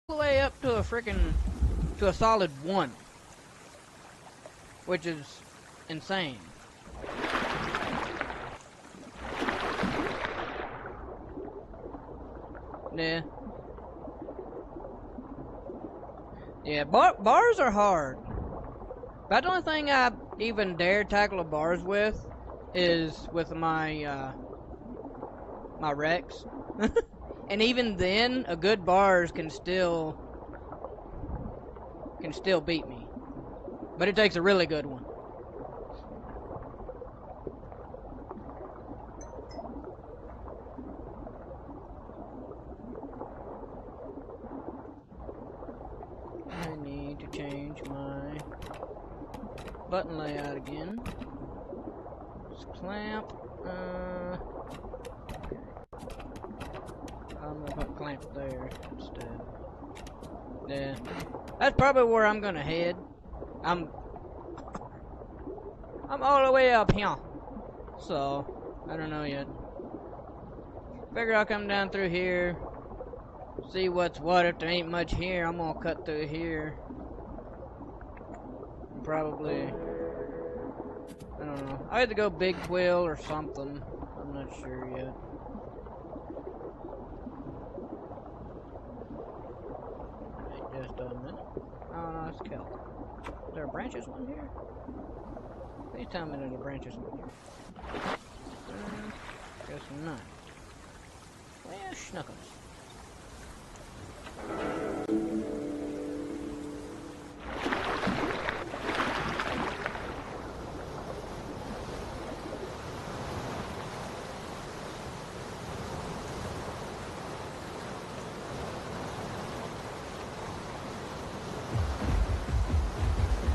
the way up to a freaking to a solid 1, which is insane. Yeah. Yeah, bars are hard. About the only thing I even dare tackle bars with is with my my Rex. And even then, a good bars can still beat me. But it takes a really good one. I need to change my button layout again. Just clamp. I'm gonna put clamp there instead. Yeah, that's probably where I'm gonna head. I'm all the way up here, so I don't know yet. Figure I'll come down through here, see what's what. If there ain't much here, I'm gonna cut through here. Probably, I don't know. I had to go big quill or something. I'm not sure yet. Wait just a minute. Oh no, it's kelp. Is there branches one here? Please tell me there's a branches one here. Guess not. Well, schnuckles.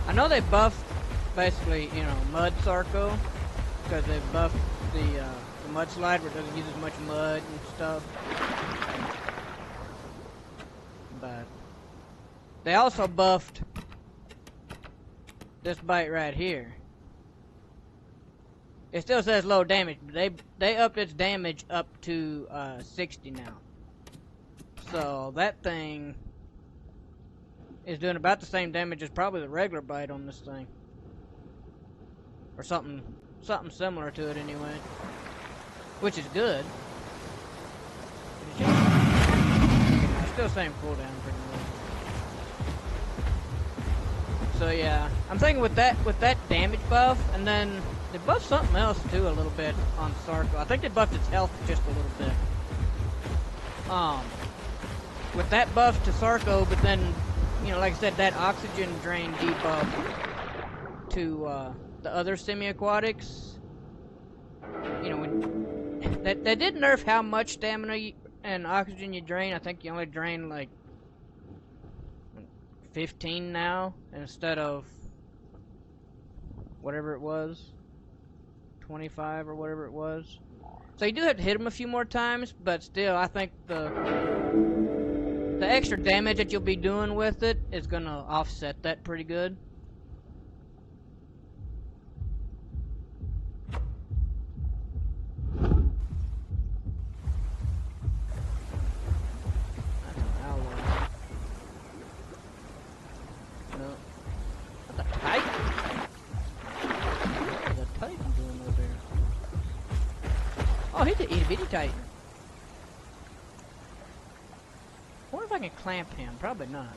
I know they buffed basically, you know, mud Sarco, because they buffed the mudslide where it doesn't use as much mud and stuff. But they also buffed this bite right here. It still says low damage, but they upped its damage up to 60 now. So that thing is doing about the same damage as probably the regular bite on this thing, or something similar to it anyway, which is good. Still same cooldown pretty much. So yeah, I'm thinking with that damage buff, and then they buffed something else too a little bit on Sarco. I think they buffed its health just a little bit. With that buff to Sarco, but then, you know, like I said, that oxygen drain debuff to the other semi-aquatics. You know, when they did nerf how much stamina and oxygen you drain. I think you only drain like 15 now instead of whatever it was, 25 or whatever it was. So you do have to hit them a few more times, but still, I think the extra damage that you'll be doing with it is gonna offset that pretty good. That's an aloe. No. That's a titan? What is a titan doing over there? Oh, he's an itty bitty titan. I wonder if I can clamp him. Probably not.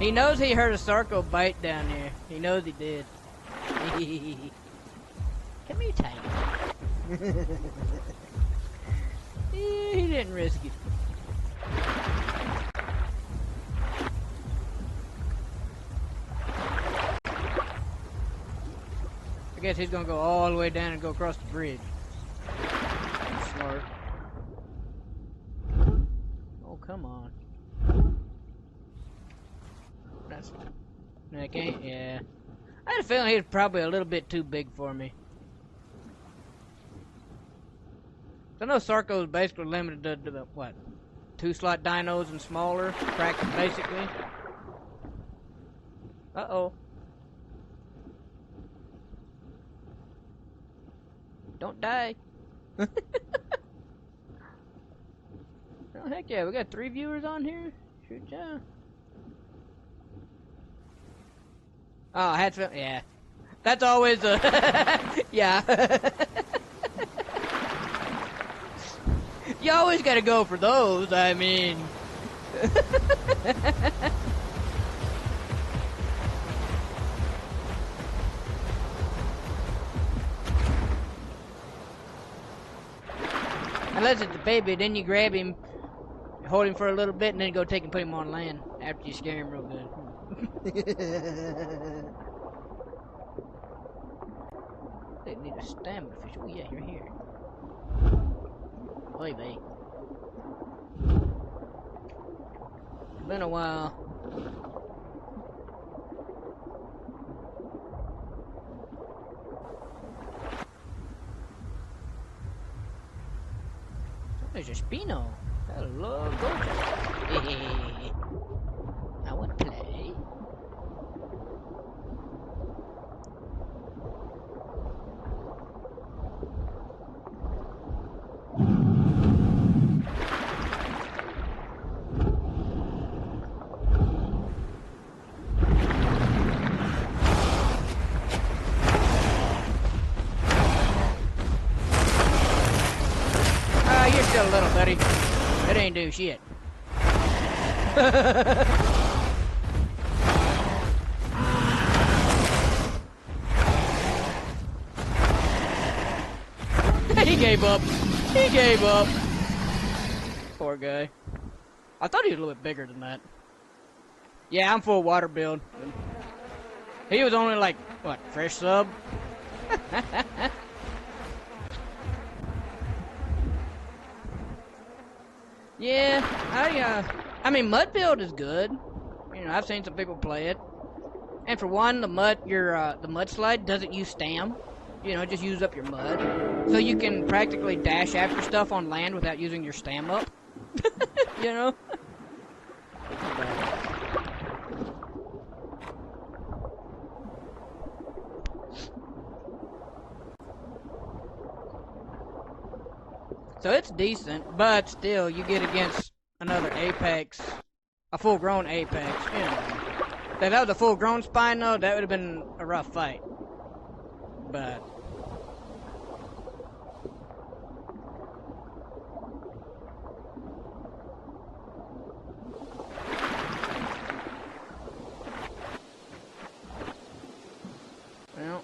He knows he heard a Sarco bite down there. He knows he did. Come here, Titan. He didn't risk it. I guess he's gonna go all the way down and go across the bridge. Smart. Oh, come on. That's... I can't, yeah. I had a feeling he was probably a little bit too big for me. I know Sarco is basically limited to the, what? 2-slot dinos and smaller, basically. Uh-oh. Don't die. Oh, heck yeah, we got 3 viewers on here? Shoot, yeah. Oh, I had to, yeah. That's always a, yeah. You always gotta go for those, I mean. Unless it's a baby, then you grab him, hold him for a little bit, and then go take and put him on land after you scare him real good. They need a stamina fish. Oh yeah, you're here. Oy vey. Been a while. There's a Spino. Hello, gorgeous. I want to play. You're still little, buddy. It ain't do shit. He gave up. He gave up. Poor guy. I thought he was a little bit bigger than that. Yeah, I'm full water build. He was only like, what, fresh sub? Yeah, I mean, mud build is good. You know, I've seen some people play it. And for one, the mudslide doesn't use stam. You know, just use up your mud. So you can practically dash after stuff on land without using your stam up. You know? So it's decent, but still, you get against another Apex, a full-grown Apex, you know. If that was a full-grown Spino, that would have been a rough fight. But well,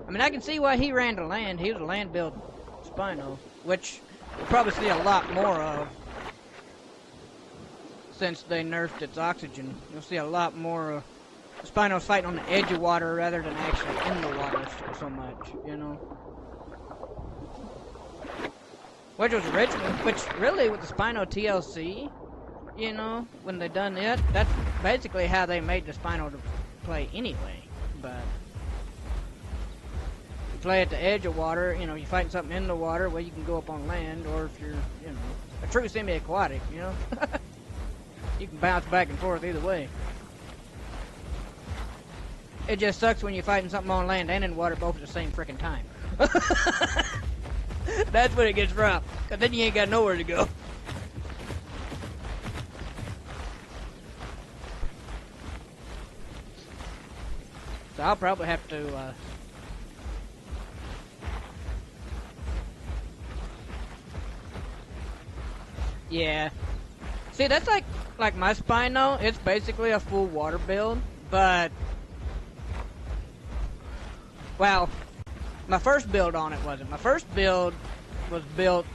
I mean, I can see why he ran to land. He was a land build Spino, which we'll probably see a lot more of since they nerfed its oxygen. You'll see a lot more of Spinos fighting on the edge of water rather than actually in the water so much, you know. Which was original, which really with the Spino TLC, you know, when they done it, that's basically how they made the Spino to play anyway, but play at the edge of water, you know, you're fighting something in the water, well, you can go up on land, or if you're, you know, a true semi-aquatic, you know, you can bounce back and forth either way. It just sucks when you're fighting something on land and in water both at the same freaking time. That's when it gets rough, because then you ain't got nowhere to go. So I'll probably have to, yeah. See, that's like my Spino. It's basically a full water build, but well, my first build on it wasn't. My first build was built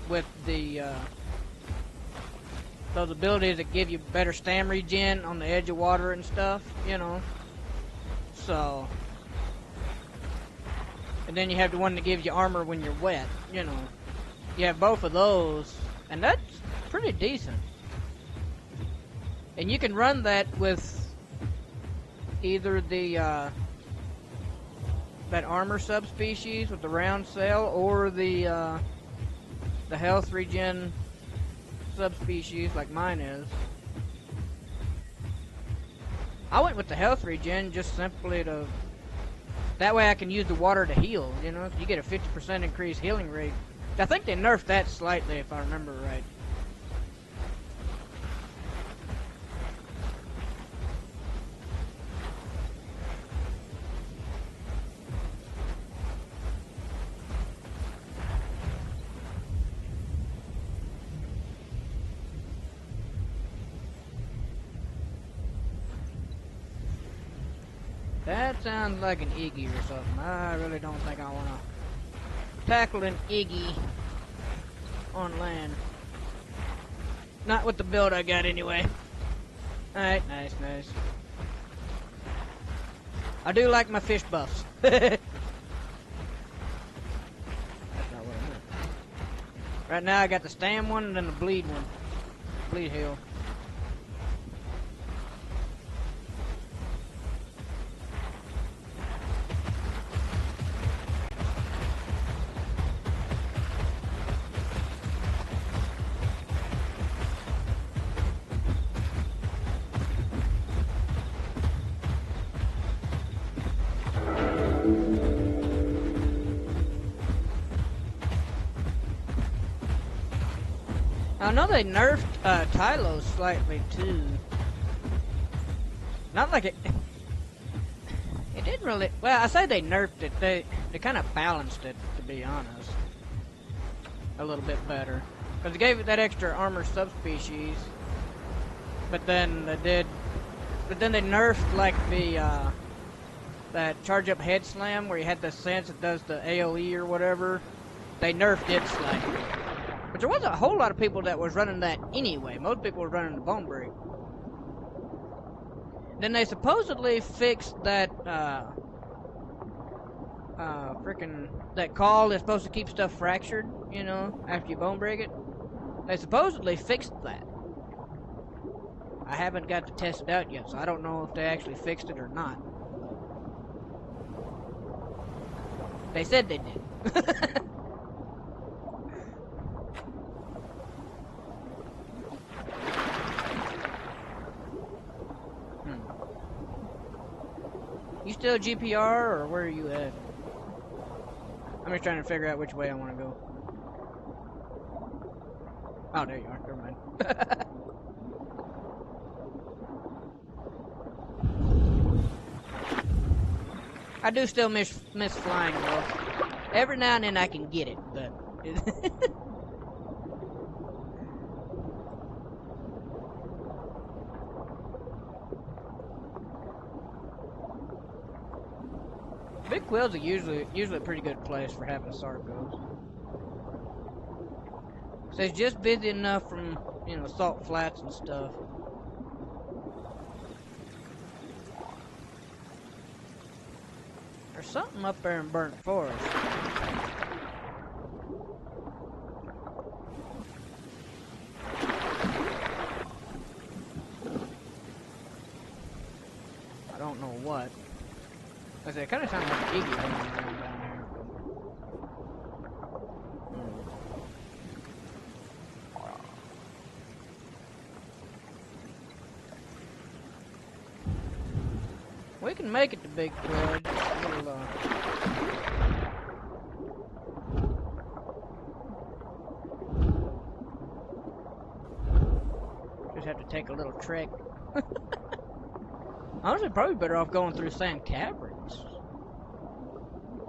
with the those abilities that give you better stam regen on the edge of water and stuff, you know. So, and then you have the one that gives you armor when you're wet, you know. You have both of those, and that's pretty decent. And you can run that with either the that armor subspecies with the round sail, or the health regen subspecies like mine is. I went with the health regen just simply to That way I can use the water to heal, you know? You get a 50% increased healing rate. I think they nerfed that slightly, if I remember right. That sounds like an Iggy or something. I really don't think I want to tackle an Iggy on land. Not with the build I got anyway. Alright, nice, nice. I do like my fish buffs. That's not what I meant. Right now I got the stam one and then the bleed one. Bleed heal. I know they nerfed Tylo slightly too. Not like it. It didn't really. Well, I say they nerfed it. They kind of balanced it, to be honest, a little bit better, because they gave it that extra armor subspecies. But then they did. But then they nerfed like the that charge up head slam where you had the sense that does the AOE or whatever. They nerfed it slightly. But there wasn't a whole lot of people that was running that anyway. Most people were running the Bone Break. Then they supposedly fixed that, frickin' that call that's supposed to keep stuff fractured, you know, after you Bone Break it. They supposedly fixed that. I haven't got to test it out yet, so I don't know if they actually fixed it or not. They said they did. You still GPR, or where are you at? I'm just trying to figure out which way I want to go. Oh, there you are. Never mind. I do still miss flying, though. Every now and then I can get it, but... Big Quill's are usually a pretty good place for having Sarcos. So it's just busy enough from, you know, salt flats and stuff. There's something up there in Burnt Forest. I don't know what. Cause it kind of sounds like Iggy running around down there. We can make it to Big Quill. Just a little, just have to take a little trek. Honestly, probably better off going through Sand Caverns.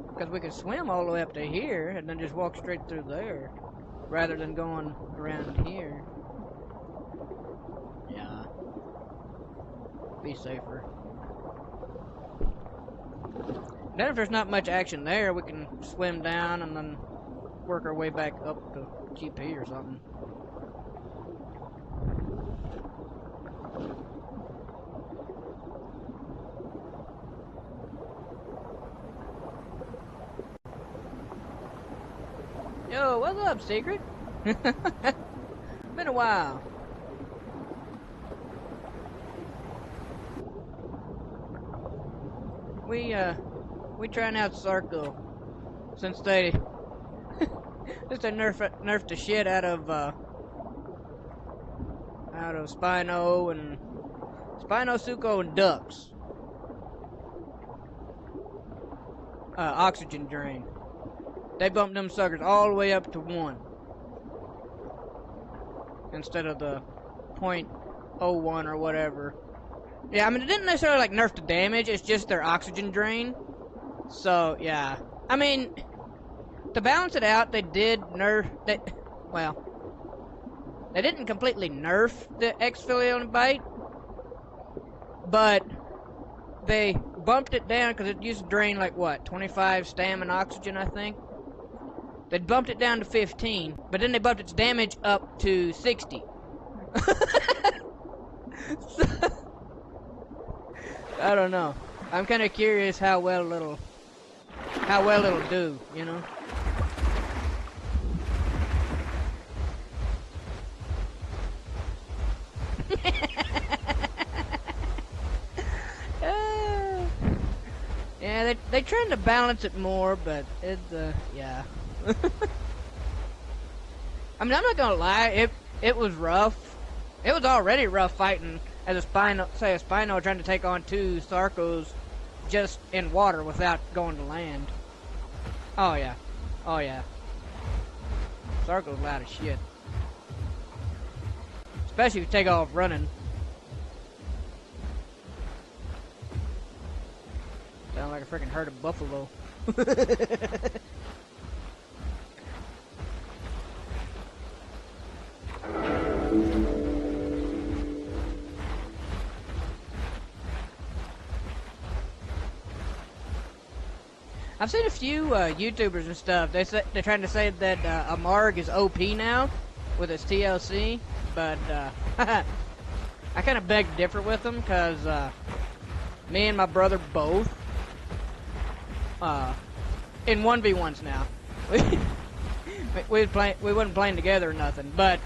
Because we could swim all the way up to here and then just walk straight through there. Rather than going around here. Yeah. Be safer. Then if there's not much action there, we can swim down and then work our way back up to GP or something. Yo, what's up, Secret? Been a while. We trying out Sarco since they nerfed the shit out of Spino and Suco and Ducks. oxygen drain. They bumped them suckers all the way up to 1 instead of the .01 or whatever. Yeah, I mean, it didn't necessarily like nerf the damage, it's just their oxygen drain. So, yeah. I mean, to balance it out, they did nerf... Well, they didn't completely nerf the exfoliating bite, but they bumped it down because it used to drain like what, 25 stamina oxygen, I think. They bumped it down to 15, but then they bumped its damage up to 60. So, I don't know. I'm kind of curious how well it'll do, you know. Yeah, they trying to balance it more, but it's yeah. I mean, I'm not gonna lie, it was rough. It was already rough fighting as a Spino trying to take on 2 Sarcos just in water without going to land. Oh yeah. Oh yeah. Sarco's loud as shit. Especially if you take off running. Sound like a freaking herd of buffalo. I've seen a few YouTubers and stuff. They're trying to say that a Marg is OP now with its TLC, but I kind of beg to differ with them because me and my brother both in 1v1s now. We wasn't playing together or nothing, but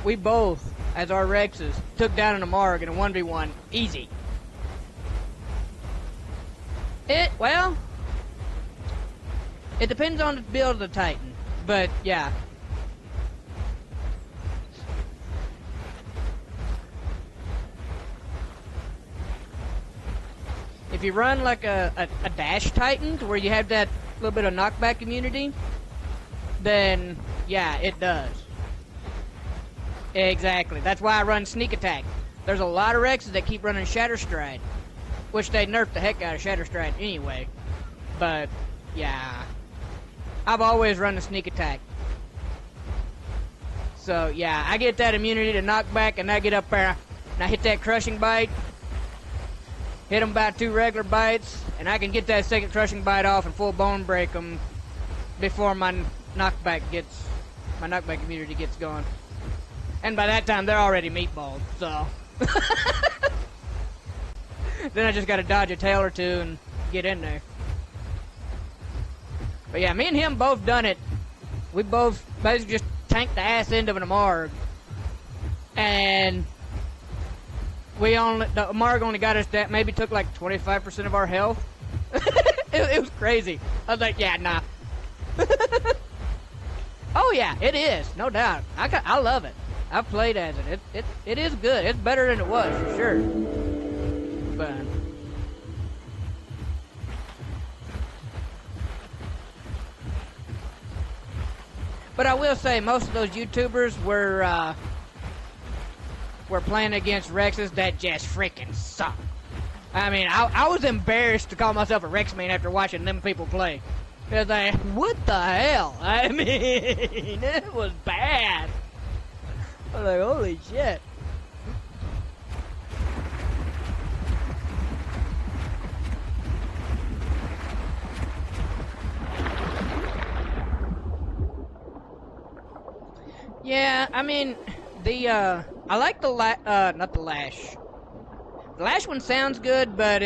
we both, as our Rexes, took down an Amarg in a 1v1 easy. Well, it depends on the build of the Titan, but yeah. If you run like a dash Titan, to where you have that little bit of knockback immunity, then yeah, it does. Exactly. That's why I run sneak attack. There's a lot of Rexes that keep running Shatter Stride, which they nerfed the heck out of Shatter Stride anyway. But yeah, I've always run the sneak attack. So yeah, I get that immunity to knockback, and I get up there and I hit that crushing bite. Hit them about 2 regular bites, and I can get that second crushing bite off and full bone break them before my knockback immunity gets going. And by that time, they're already meatballed, so. Then I just gotta dodge a tail or 2 and get in there. But yeah, me and him both done it. We both basically just tanked the ass end of an Amarg. And the Amarg only got us that, maybe took like 25% of our health. it was crazy. I was like, yeah, nah. Oh yeah, it is, no doubt. I love it. I've played as it. It is good. It's better than it was, for sure. But I will say, most of those YouTubers were playing against Rexes that just freaking suck. I mean, I was embarrassed to call myself a Rex main after watching them people play. It was like, what the hell? I mean, it was bad. I was like, holy shit. Yeah, I mean, I like not the Lash. The Lash one sounds good, but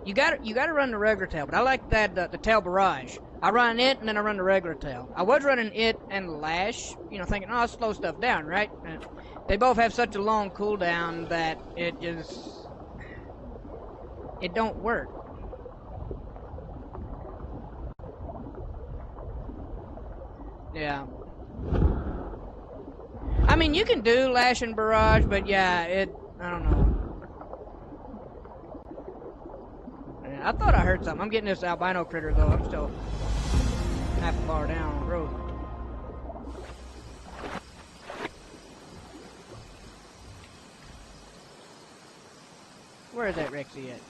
you gotta run the regular tail. But I like that the tail barrage. I run it and then I run the regular tail. I was running it and the Lash, thinking, oh, I'll slow stuff down, right? And they both have such a long cooldown that it don't work. Yeah. I mean, you can do Lash and Barrage, but yeah, I don't know. minute. I thought I heard something. I'm getting this albino critter, though. I'm still half a bar down on the road. Where is that Rexy at?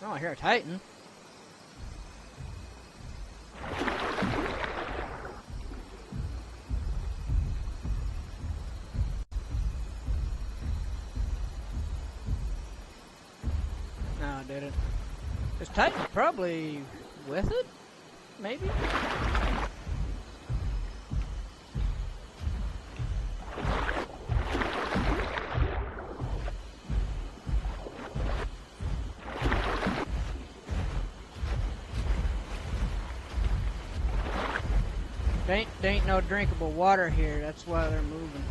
Oh, I hear a Titan. No, I didn't. This Titan's probably with it? Maybe? There ain't no drinkable water here, that's why they're moving.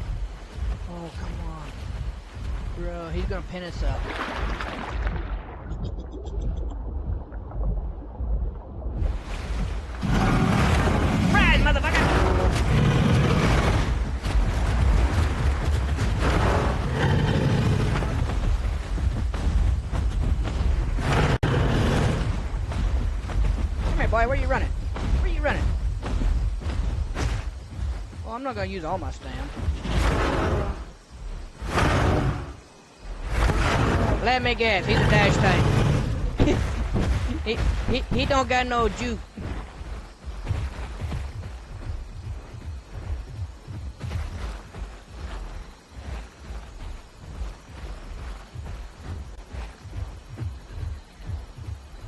Oh, come on. Bro, he's gonna pin us up. Surprise, motherfucker! Come here, boy, where you running? Where you running? Well, I'm not gonna use all my stam. Let me guess, he's a dash tank. he don't got no juke.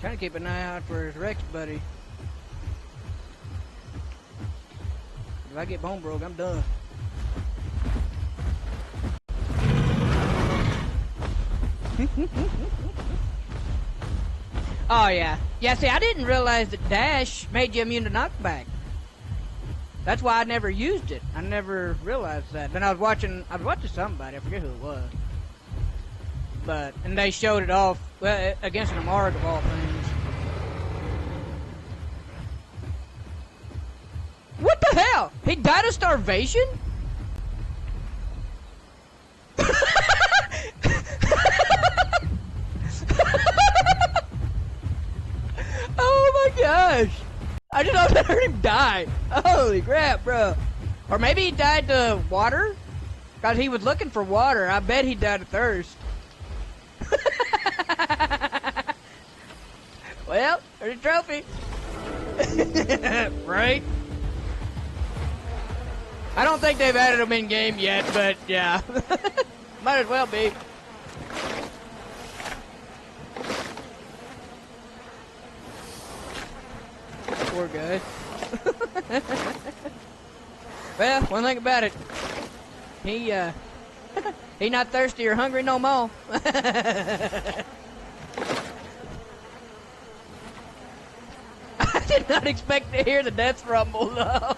Trying to keep an eye out for his Rex buddy. If I get bone broke, I'm done. Oh yeah. Yeah, see, I didn't realize that dash made you immune to knockback. That's why I never used it. I never realized that. Then I was watching somebody, I forget who it was. And they showed it off, well, against an Amarg of all things. What the hell? He died of starvation? Oh my gosh! I just thought I heard him die. Holy crap, bro. Or maybe he died to water? Because he was looking for water. I bet he died of thirst. Well, there's a trophy. Right? I don't think they've added them in game yet, but yeah. Might as well be. Poor guy. Well, one thing about it, he not thirsty or hungry no more. I did not expect to hear the death rumble though.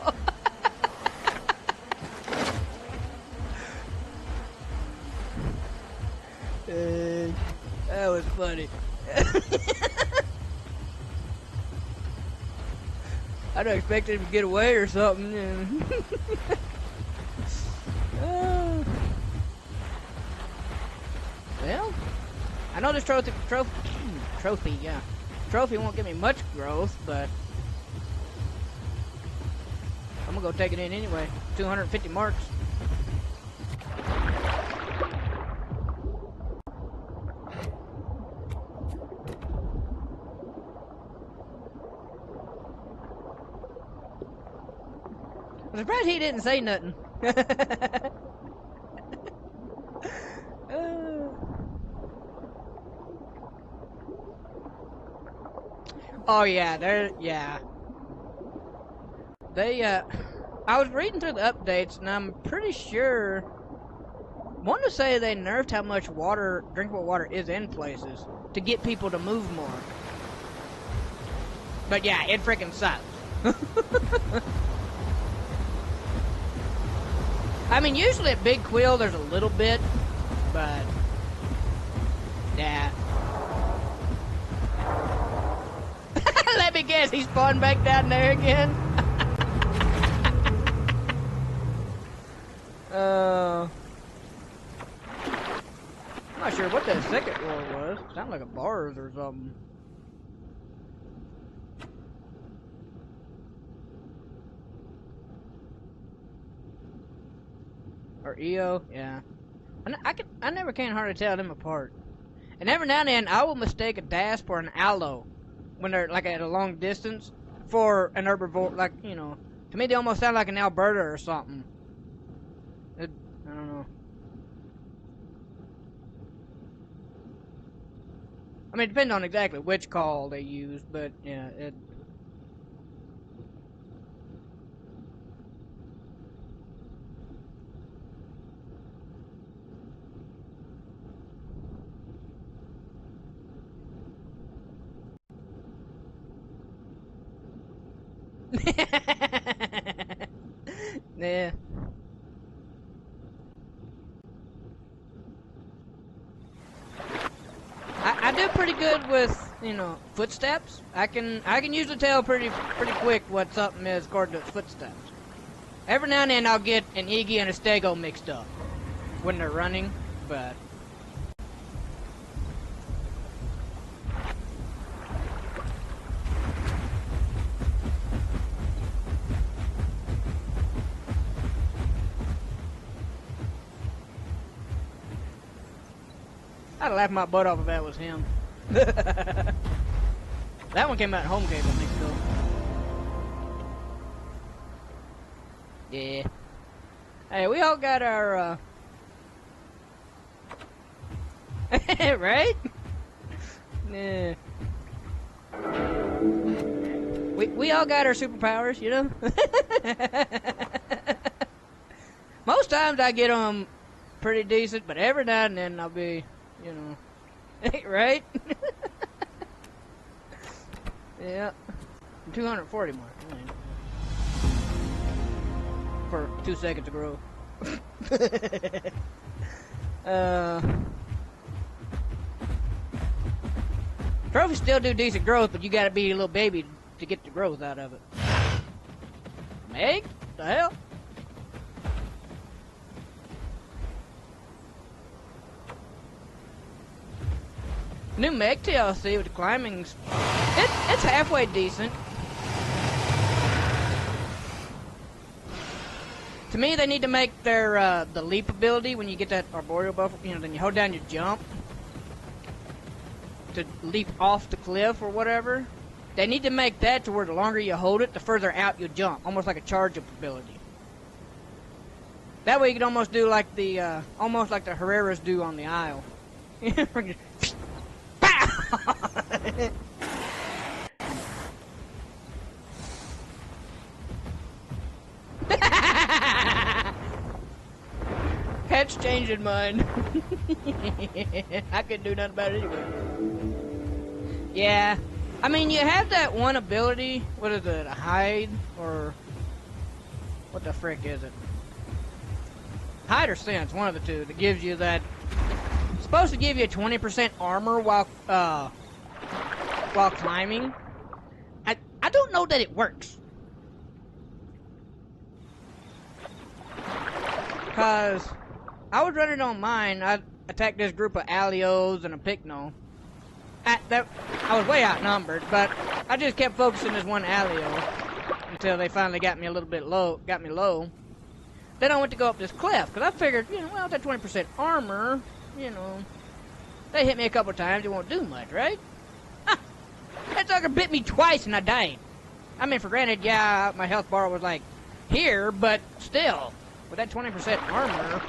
That was funny. I don't expect him to get away or something. Well, I know this trophy, yeah. Trophy won't give me much growth, but I'm gonna go take it in anyway. 250 marks. I'm surprised he didn't say nothing. Oh yeah, yeah. I was reading through the updates, and I'm pretty sure, want to say they nerfed how much water, drinkable water is in places to get people to move more. But yeah, it freaking sucks. I mean, usually at Big Quill there's a little bit, but yeah. Let me guess, he spawned back down there again? I'm not sure what the second that roar was. Sounded like a bars or something. Or EO, yeah. I never can hardly tell them apart. And every now and then, I will mistake a DASP or an Allo when they're like at a long distance for an herbivore. Like, you know, to me they almost sound like an Alberta or something. I don't know. I mean, it depends on exactly which call they use, but yeah, it. Yeah. I do pretty good with, you know, footsteps. I can usually tell pretty quick what something is according to its footsteps. Every now and then I'll get an Iggy and a Stego mixed up when they're running, but I'd laugh my butt off if that was him. That one came out in home game, I think, so. Yeah. Hey, we all got our, right? Yeah. We all got our superpowers, you know? Most times I get them pretty decent, but every now and then I'll be, you know, right? Yeah. 240 mark. For 2 seconds of growth. Trophies still do decent growth, but you gotta be a little baby to get the growth out of it. Meg? The hell? New Meg TLC with the climbing's it's halfway decent. To me, they need to make their the leap ability when you get that arboreal buff. You know, then you hold down your jump to leap off the cliff or whatever. They need to make that to where the longer you hold it, the further out you jump, almost like a charge-up ability. That way, you can almost do like the Herreras do on the Isle. Cat's changing mine. I couldn't do nothing about it anyway. Yeah. I mean, you have that one ability. What is it? A hide? Or what the frick is it? Hide or sense, one of the two, that gives you that. It's supposed to give you 20% armor while climbing. I don't know that it works. Cause I was running on mine. I attacked this group of Alios and a Picno. I was way outnumbered, but I just kept focusing this one Alio until they finally got me a little bit low. Got me low. Then I went to go up this cliff because I figured, you know, well, that 20% armor, you know, they hit me a couple times. It won't do much, right? That sucker bit me twice and I died. I mean, for granted, yeah, my health bar was like here, but still, with that 20% armor,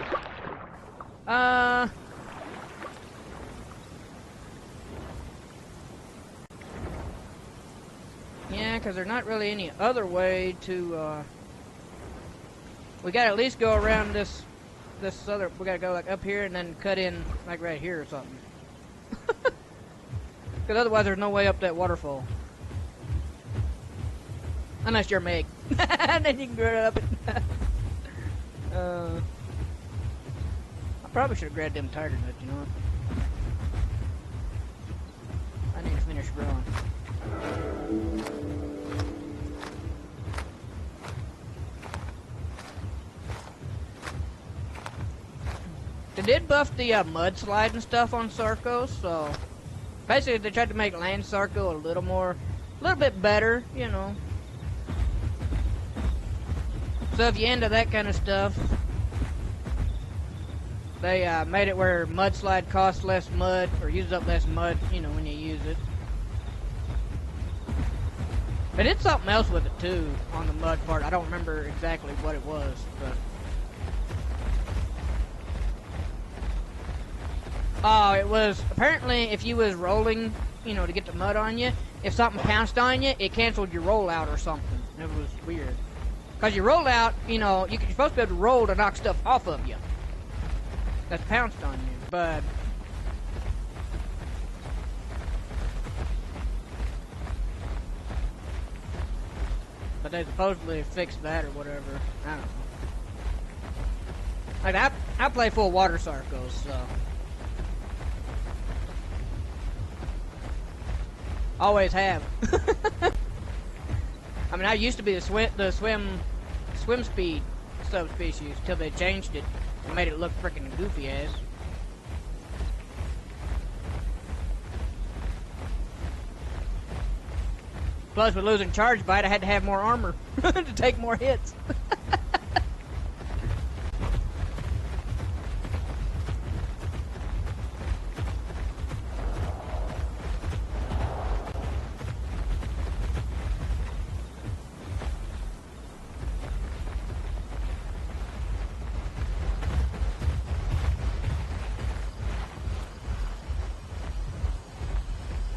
yeah, because there's not really any other way to, we gotta at least go around this other, we gotta go like up here and then cut in like right here or something. Because otherwise there's no way up that waterfall. Unless you're Meg. Then you can go right up it. I probably should have grabbed them tiger nuts, you know what? I need to finish growing. They did buff the mudslide and stuff on Sarco, so basically they tried to make Land Sarco a little bit better, you know. So if you're into that kind of stuff, they made it where mudslide costs less mud, or uses up less mud, you know, when you use it. They did something else with it too, on the mud part. I don't remember exactly what it was, but... Oh, it was, apparently, if you was rolling, you know, to get the mud on you, if something pounced on you, it canceled your rollout or something. It was weird. Because your rollout, you know, you're supposed to be able to roll to knock stuff off of you that's pounced on you, but... But they supposedly fixed that or whatever. I don't know. Like, I play full water Sarcos, so... Always have. I mean, I used to be the swim speed subspecies till they changed it and made it look freaking goofy ass. Plus, with losing charge bite, I had to have more armor to take more hits.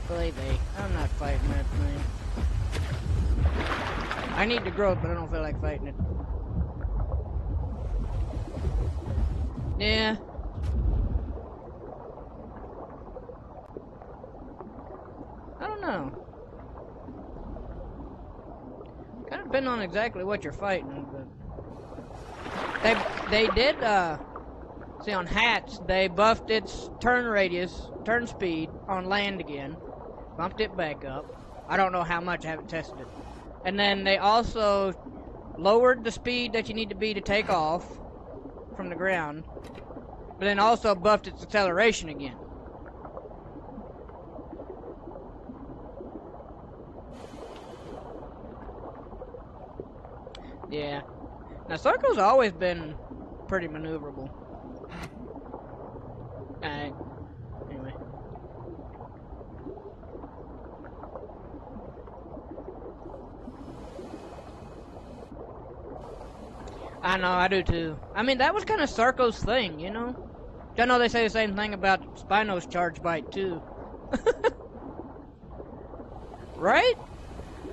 Believe me, I'm not fighting that thing. I need the growth, but I don't feel like fighting it. Yeah. I don't know. Kind of depends on exactly what you're fighting, but they did see on hats they buffed its turn radius, turn speed on land again, bumped it back up. I don't know how much, I haven't tested it. And then they also lowered the speed that you need to be to take off from the ground, but then also buffed its acceleration again. Yeah. Now, Sarco's always been pretty maneuverable. Alright. Anyway. I know, I do too. I mean, that was kind of Sarco's thing, you know? I know they say the same thing about Spino's charge bite too. Right?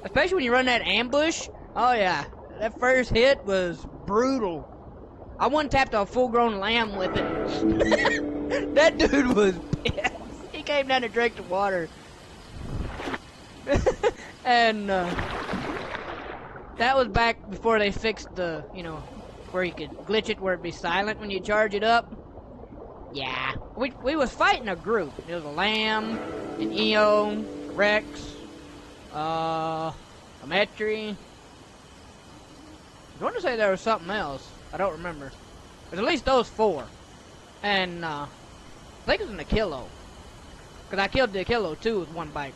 Especially when you run that ambush. Oh yeah, that first hit was brutal. I one-tapped a full-grown lamb with it. That dude was pissed. He came down to drink the water. And that was back before they fixed the, you know, where you could glitch it where it'd be silent when you charge it up. Yeah. We was fighting a group. It was a lamb, an Eo, Rex, a Metri. I want to say there was something else. I don't remember. There's at least those four. And I think it was an Achillo. Because I killed the Achillo too with one bite.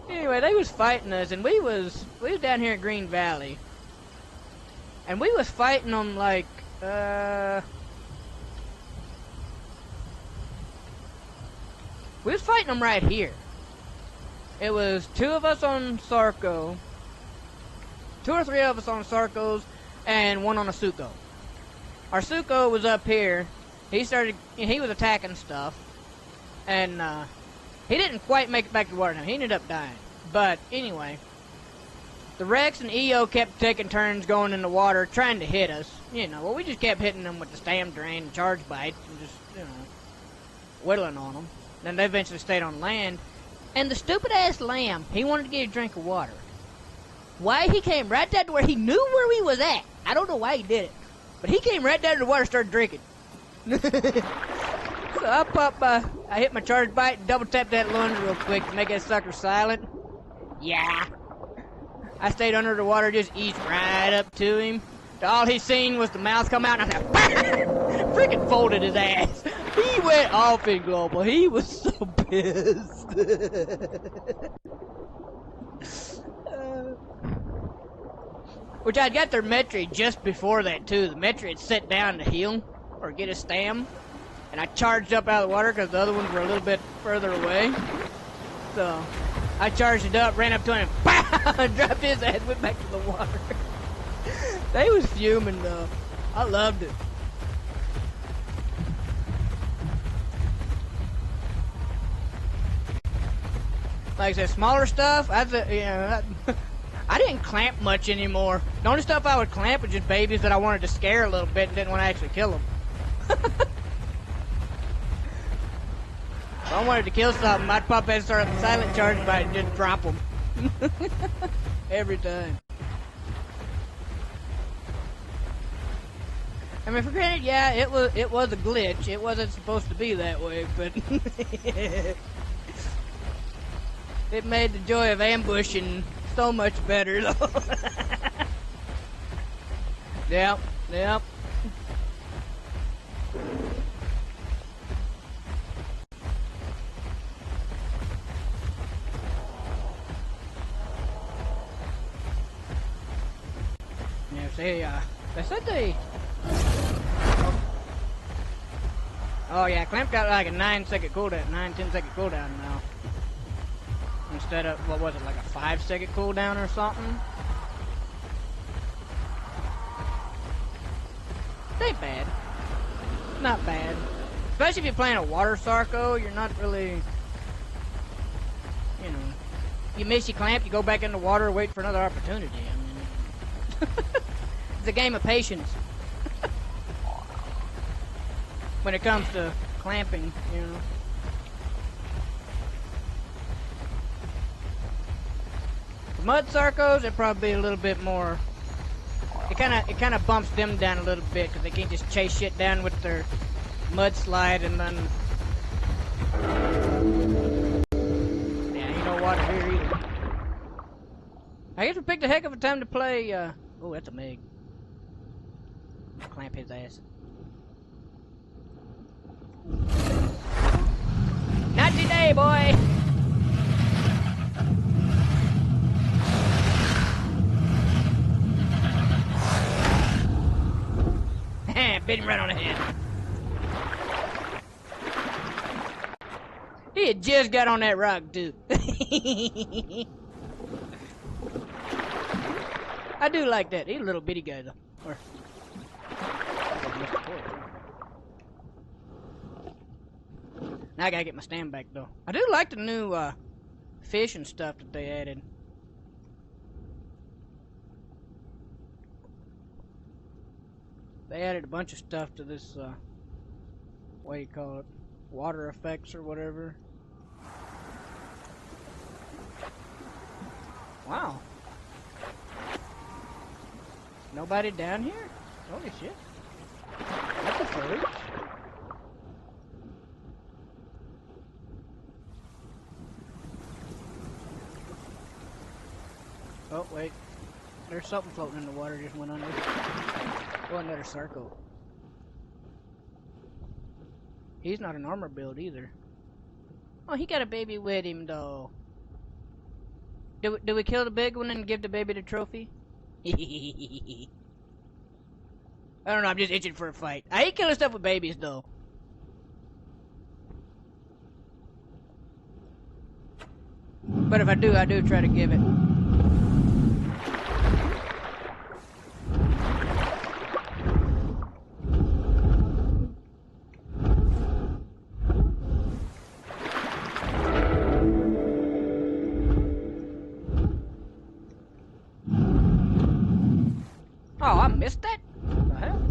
Anyway, they was fighting us, and we was down here in Green Valley, and we was fighting them like we was fighting them right here. It was two of us on Sarco, 2 or 3 of us on Sarcos, and one on a Suco. Our Suco was up here. He was attacking stuff, and he didn't quite make it back to water now. He ended up dying. But anyway, the Rex and Eo kept taking turns going in the water, trying to hit us. You know, well, we just kept hitting them with the stam drain and charge bites and just, you know, whittling on them. Then they eventually stayed on land. And the stupid-ass lamb, he wanted to get a drink of water. Why he came right down to where he knew where we was at. I don't know why he did it. But he came right down to the water and started drinking. So I popped I hit my charge bite and double tapped that lunge real quick to make that sucker silent. Yeah. I stayed under the water, just eased right up to him. All he seen was the mouth come out, and I said, freaking folded his ass. He went off in global. He was so pissed. Which I'd got their Metri just before that too. The Metri had set down to heal or get a stam, and I charged up out of the water because the other ones were a little bit further away. So I charged it up, ran up to him, and dropped his ass, went back to the water. They was fuming though. I loved it. Like I said, smaller stuff. I didn't clamp much anymore. The only stuff I would clamp was just babies that I wanted to scare a little bit and didn't want to actually kill them. If I wanted to kill something, I'd pop in and start a silent charge by it and just drop them. Every time. I mean, for granted, yeah, it was a glitch. It wasn't supposed to be that way, but it made the joy of ambushing so much better, though. Yep, yep. Yeah, see, they said they... Oh yeah, Clamp got like a 9-second cooldown, 9-10 second cooldown now. Instead of, what was it, like a 5-second cooldown or something? It ain't bad. Not bad. Especially if you're playing a water Sarco, you're not really, you know, you miss your Clamp, you go back in the water, wait for another opportunity. I mean, it's a game of patience. When it comes to clamping, you know. The mud Sarcos, it'd probably be a little bit more. It kind of bumps them down a little bit because they can't just chase shit down with their mudslide and then. Yeah, ain't no water here either. I guess we picked a heck of a time to play. Oh, that's a Meg. Clamp his ass. Not today, boy! Bit him right on the head. He had just got on that rock, too. I do like that. He's a little bitty guy, though. Or... Now I gotta get my stand back, though. I do like the new fish and stuff that they added. They added a bunch of stuff to this, what do you call it? Water effects or whatever. Wow. Nobody down here? Holy shit. That's a first. Oh, wait. There's something floating in the water just went under. Oh, another Sarco. He's not an armor build either. Oh, he got a baby with him, though. Do we kill the big one and give the baby the trophy? I don't know, I'm just itching for a fight. I hate killing stuff with babies, though. But if I do try to give it. Oh, I missed that? What the hell?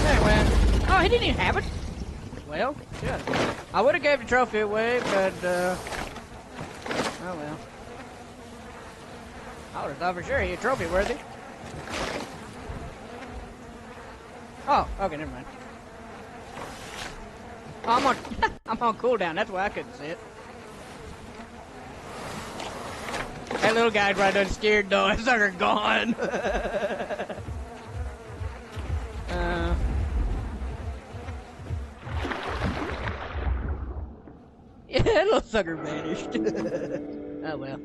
Anyway. Oh, he didn't even have it? Well, yeah. I would have gave the trophy away, but, oh well. I would have thought for sure he was trophy worthy. Oh, okay, never mind. Oh, I'm on I'm on cooldown. That's why I couldn't see it. That little guy's right there scared though. That sucker gone. Yeah, that little sucker vanished. Oh well.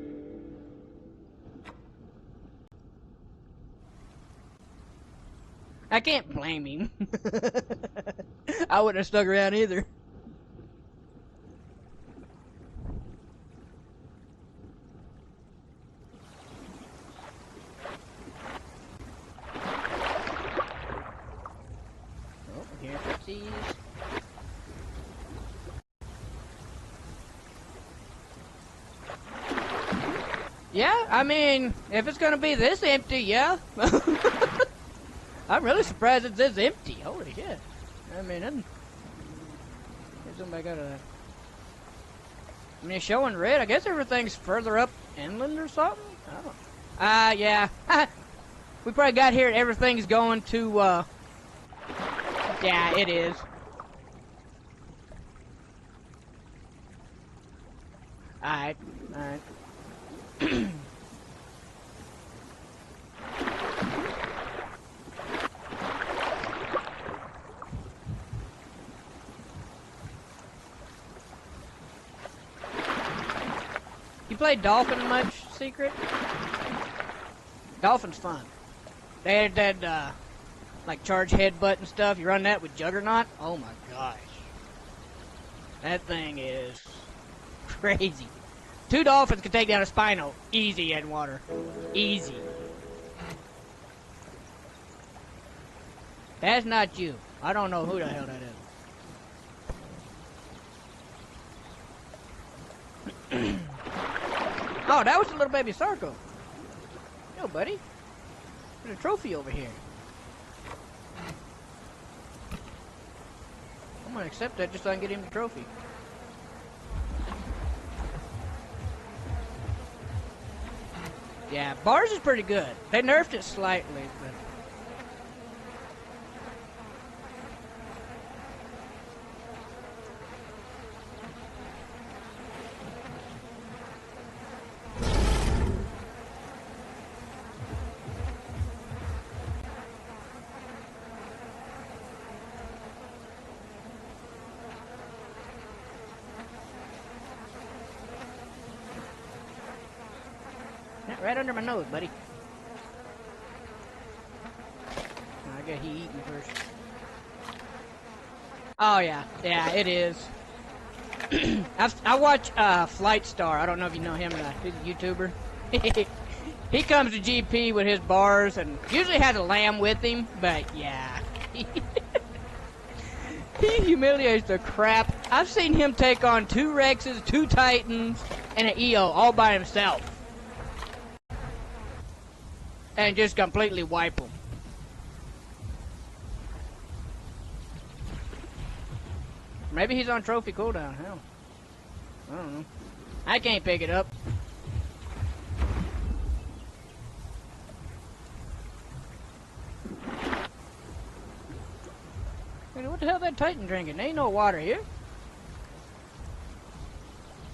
I can't blame him. I wouldn't have stuck around either. Oh, here it is. Yeah, I mean, if it's gonna be this empty, yeah. I'm really surprised it's this empty. Holy shit. I mean, there's somebody got a... I mean, it's showing red. I guess everything's further up inland or something? I don't know. Yeah. We probably got here and everything's going to, Yeah, it is. Alright, alright. You played Dolphin much, Secret? Dolphin's fun. They had that, like, charge headbutt and stuff. You run that with Juggernaut? Oh my gosh. That thing is crazy. 2 Dolphins can take down a Spino. Easy, Edgewater. Easy. That's not you. I don't know who the hell that is. Oh, that was a little baby Sarco. Yo, buddy. There's a trophy over here. I'm gonna accept that just so I can get him the trophy. Yeah, bars is pretty good. They nerfed it slightly, but... Right under my nose, buddy. I got he eat me first. Oh yeah, yeah, it is. I watch Flight Star. I don't know if you know him. He's a YouTuber. He comes to GP with his bars and usually has a lamb with him. But yeah, he humiliates the crap. I've seen him take on 2 Rexes, 2 Titans, and an EO all by himself. And just completely wipe them. Maybe he's on trophy cooldown. Hell, I don't know. I can't pick it up. Man, what the hell is that Titan drinking? There ain't no water here.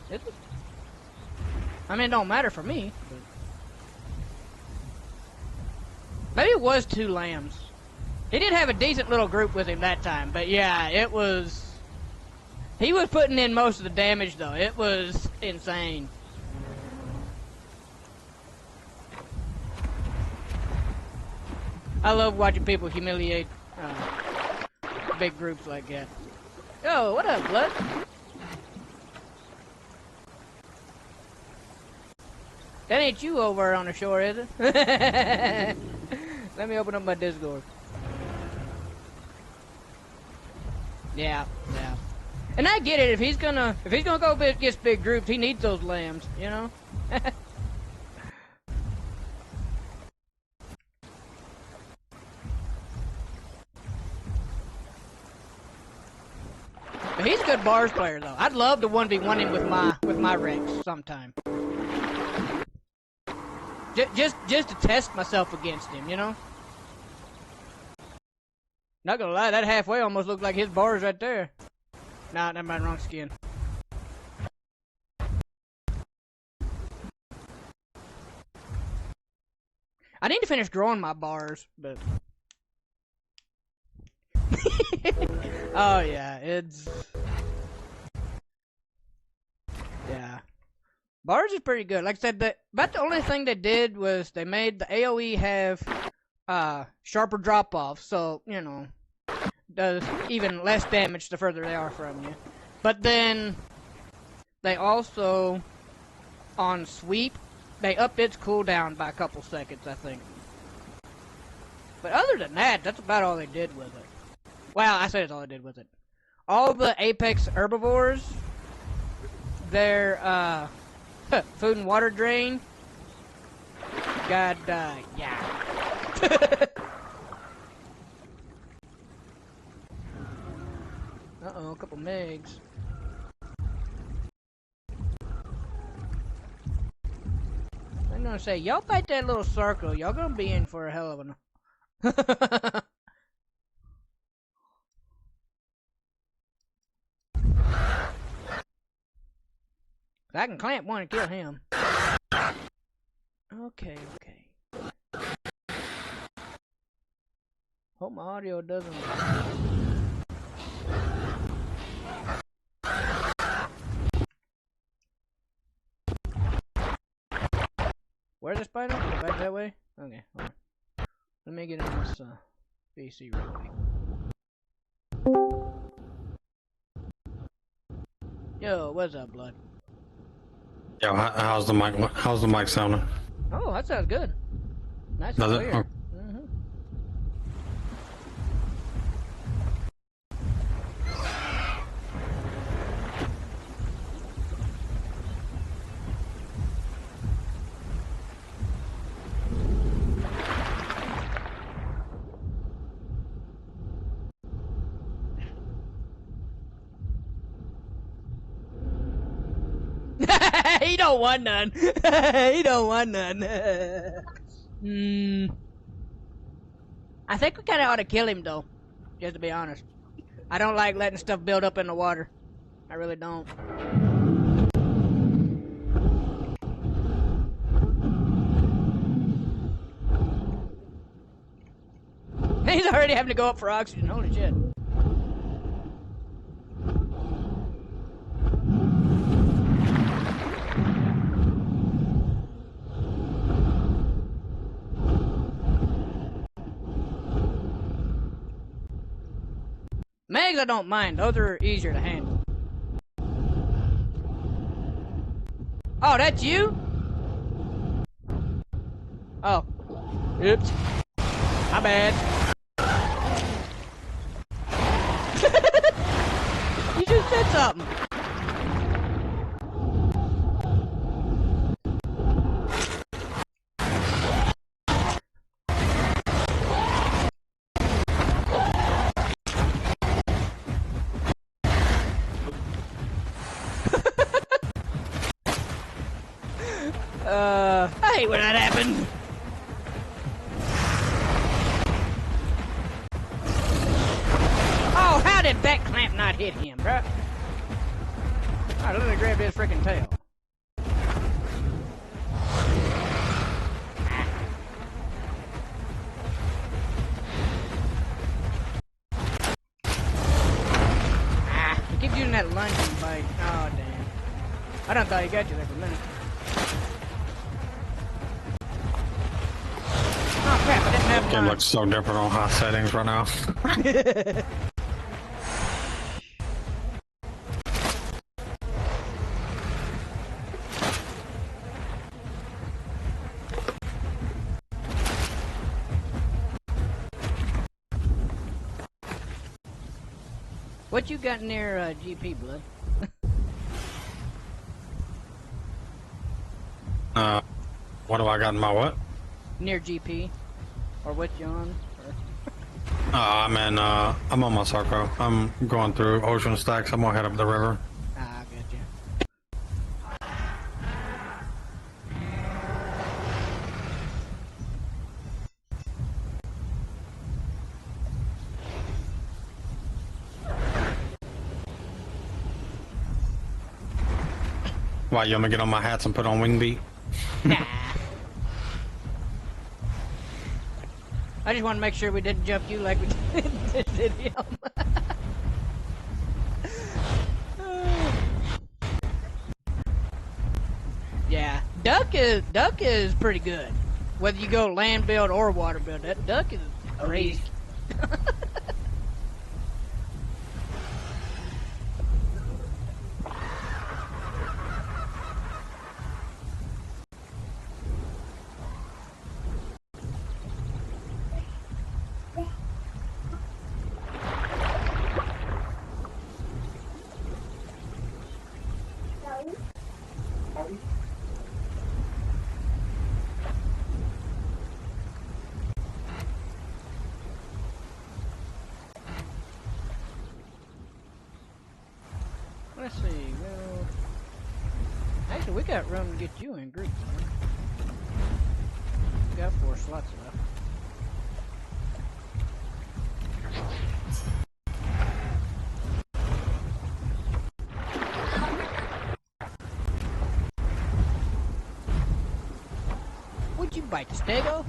Is it? I mean, it don't matter for me. But... maybe it was 2 lambs. He did have a decent little group with him that time, but yeah, it was... he was putting in most of the damage, though. It was insane. I love watching people humiliate big groups like that. Yo, what up, Blood? That ain't you over on the shore, is it? Let me open up my Discord. Yeah, yeah. And I get it, if he's gonna go against big groups, he needs those lambs, you know? But he's a good bars player though. I'd love to 1v1 him with my Rex sometime. Just to test myself against him, you know? Not gonna lie, that halfway almost looked like his bars right there. Nah, never mind, wrong skin. I need to finish growing my bars, but... Oh, yeah, it's... Yeah. Bars is pretty good. Like I said, about the only thing they did was they made the AoE have sharper drop-off, so, you know, does even less damage the further they are from you. But then, they also, on sweep, they upped its cooldown by a couple seconds, I think. But other than that, that's about all they did with it. Well, I say that's all they did with it. All the Apex herbivores, their food and water drain got yeah. Uh-oh, a couple Megs. I'm gonna say, y'all fight that little circle, y'all gonna be in for a hell of a... I can clamp one and kill him. Okay. Hope my audio doesn't... Where's the spider? Back that way? Okay, hold on. Let me get in this VC real quick. Yo, what's up, blood? Yo, how's the mic? How's the mic sounding? Oh, that sounds good. Nice and Does it? clear. Oh. He don't want none. He don't want none. I think we kind of ought to kill him, though. Just to be honest. I don't like letting stuff build up in the water. I really don't. He's already having to go up for oxygen. Holy shit. Megs I don't mind. Those are easier to handle. Oh, that's you? Oh. Oops. My bad. You just said something. I hate when that happens. Oh, how did that clamp not hit him, bruh? I literally grabbed his freaking tail. He keeps using that lunging bite. Oh, damn. I done thought he got you there for a minute. Oh, crap, I didn't have Game looks so different on high settings right now. What you got near GP, blood? What do I got in my what? Near GP? Or what you on? I'm on my circle. I'm going through Ocean Stacks. I'm gonna head up the river. Ah, I got you. Why, you want me to get on my hats and put on wing beat? Nah. I just want to make sure we didn't jump you like we did him. Yeah, duck is pretty good. Whether you go land build or water build, that duck is crazy. Let's see. Well, actually, we got room to get you in Greek. We got 4 slots left. Would you bite the stego?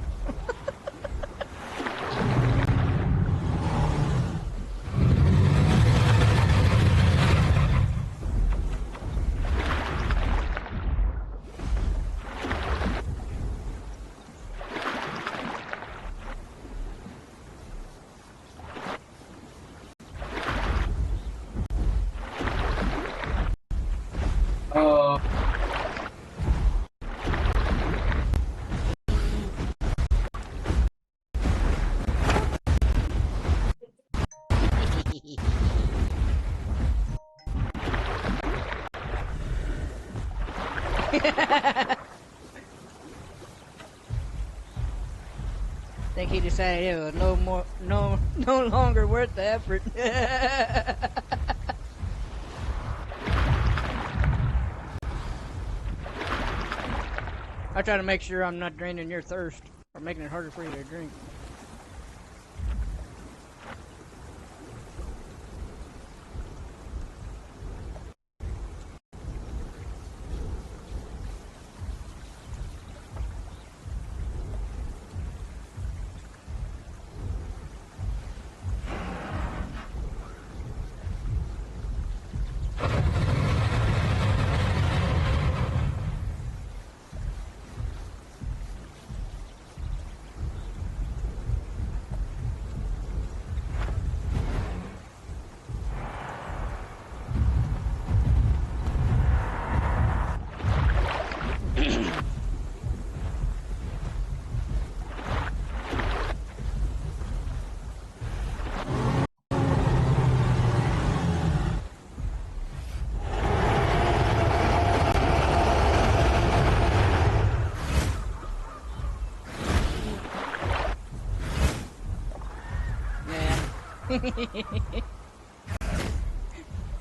Think he decided it was no longer worth the effort. I try to make sure I'm not draining your thirst or making it harder for you to drink.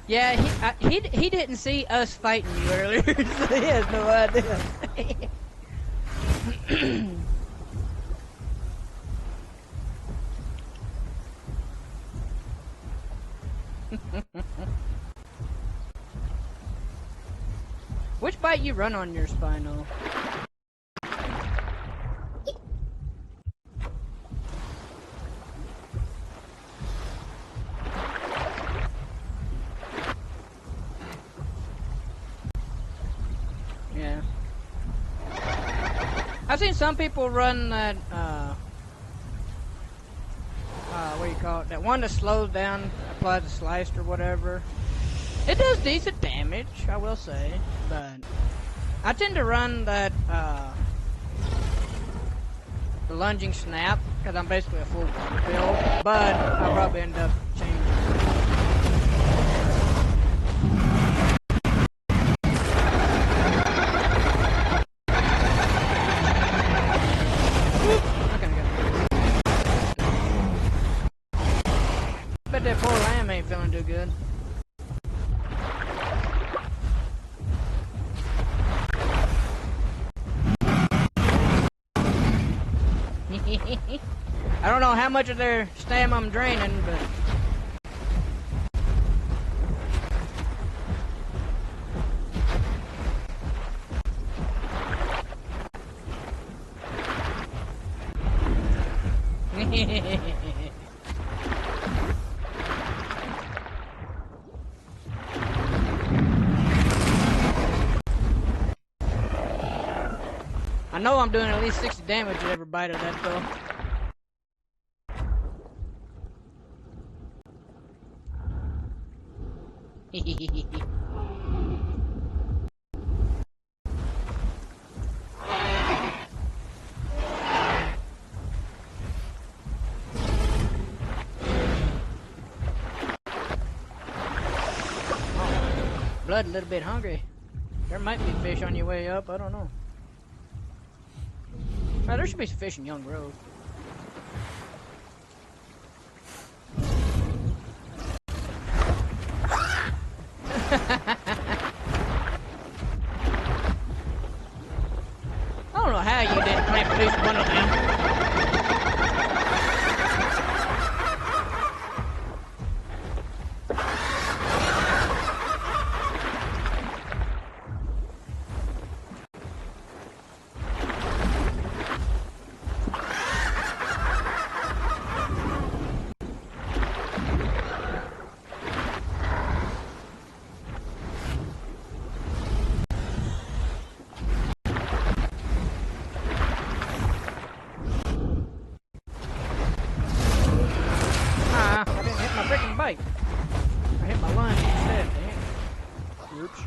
Yeah, he didn't see us fighting you earlier, so he has no idea. Which bite you run on your Spino? Yeah. I've seen some people run that, what do you call it? That one that slows down, applies the sliced or whatever. It does decent damage, I will say, but I tend to run that, the lunging snap, because I'm basically a full water build, but I'll probably end up changing. Bet that poor lamb ain't feeling too good. I don't know how much of their stamina I'm draining, but I know I'm doing at least 60 damage with every bite of that though. Blood a little bit hungry. There might be fish on your way up, I don't know. Oh, there should be some fish in Young Grove. I don't know how you didn't plant produce one of them. I hit my lunge instead, damn. Oops.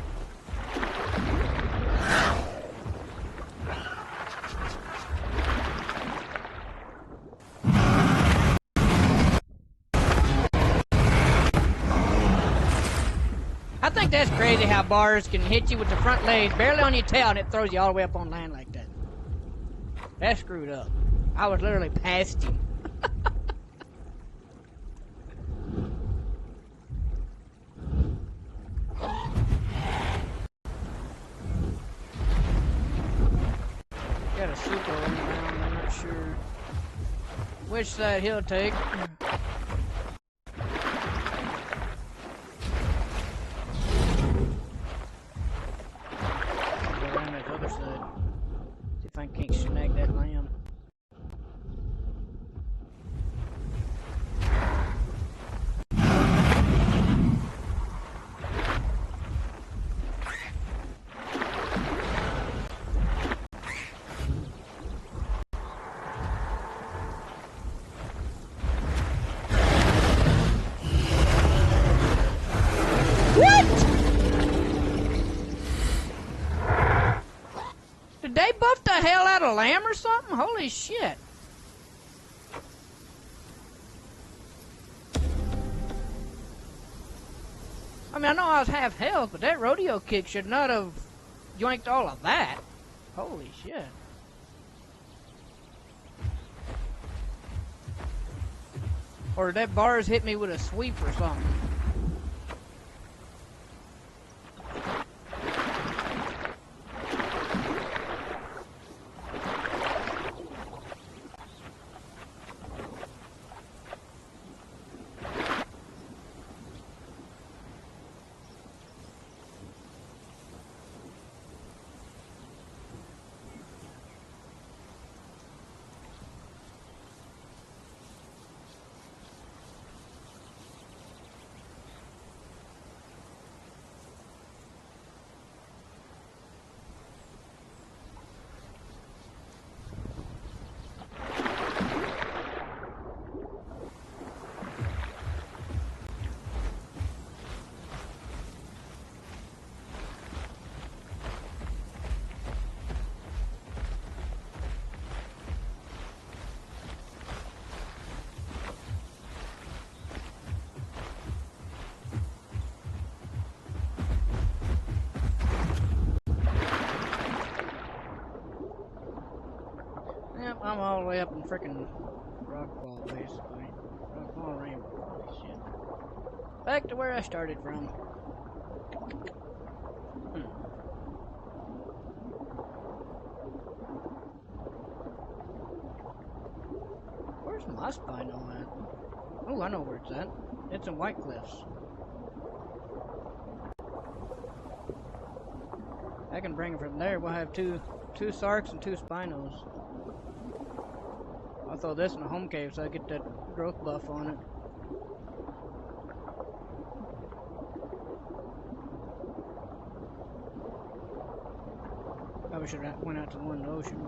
I think that's crazy how bars can hit you with the front legs barely on your tail and it throws you all the way up on land like that. That's screwed up. I was literally past him. Got a super inbound, I'm not sure which side he'll take. Go around that other side. See if I can't snag that lamb. Did they buff the hell out of lamb or something? Holy shit. I mean, I know I was half health, but that rodeo kick should not have yoinked all of that. Holy shit. Or did that bars hit me with a sweep or something? Yep, I'm all the way up in frickin' Rockfall, basically. Rockfall Rainbow, holy shit. Back to where I started from. Where's my spino at? Oh, I know where it's at. It's in White Cliffs. I can bring it from there. We'll have two Sarks and 2 Spinos. I'll throw this in the home cave so I get that growth buff on it. Probably should have went out to the one in the ocean.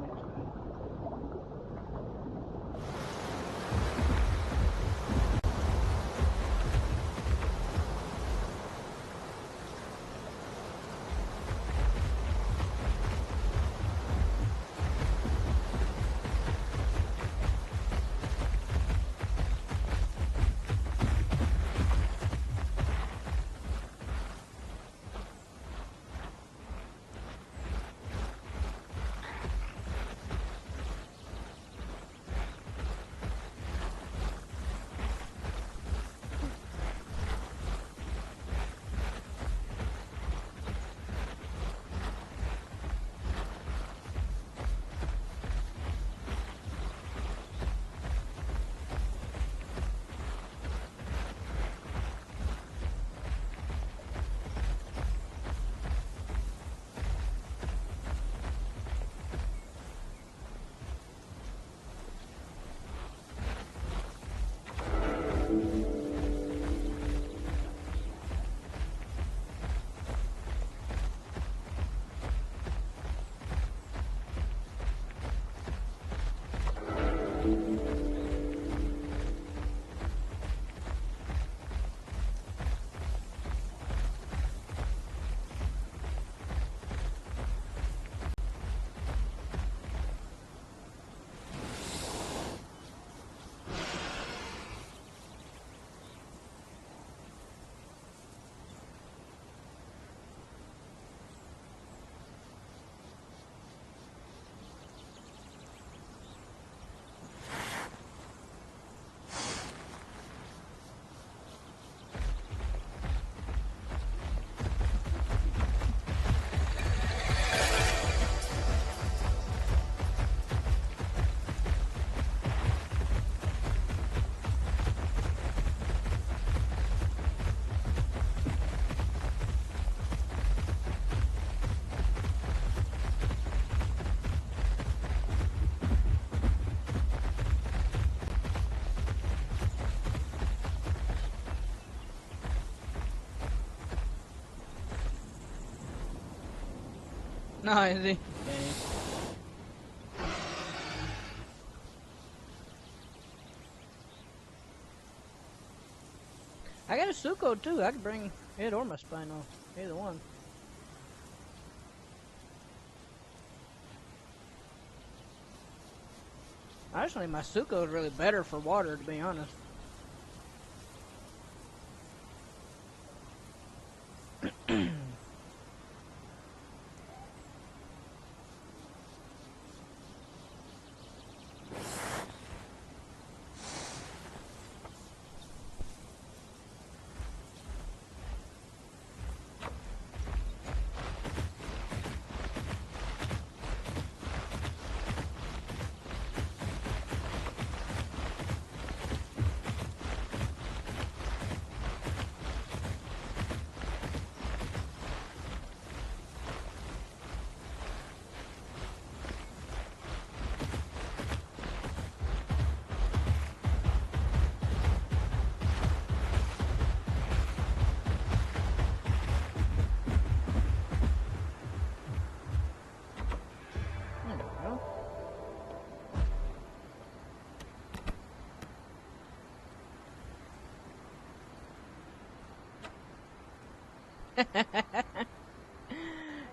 No, is he? I got a Suko too. I can bring it or my Spino. Either one. Honestly, my Suko is really better for water, to be honest.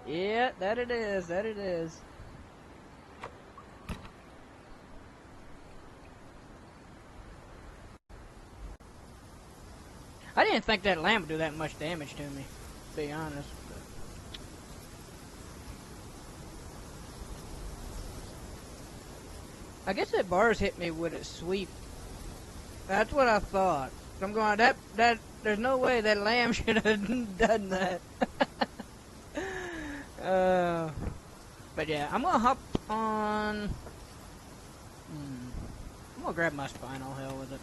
Yeah, that it is, that it is. I didn't think that lamp would do that much damage to me, to be honest. I guess that bars hit me with its sweep. That's what I thought. I'm going, there's no way that lamb should have done that. But yeah, I'm gonna hop on. I'm gonna grab my Spino, hell with it.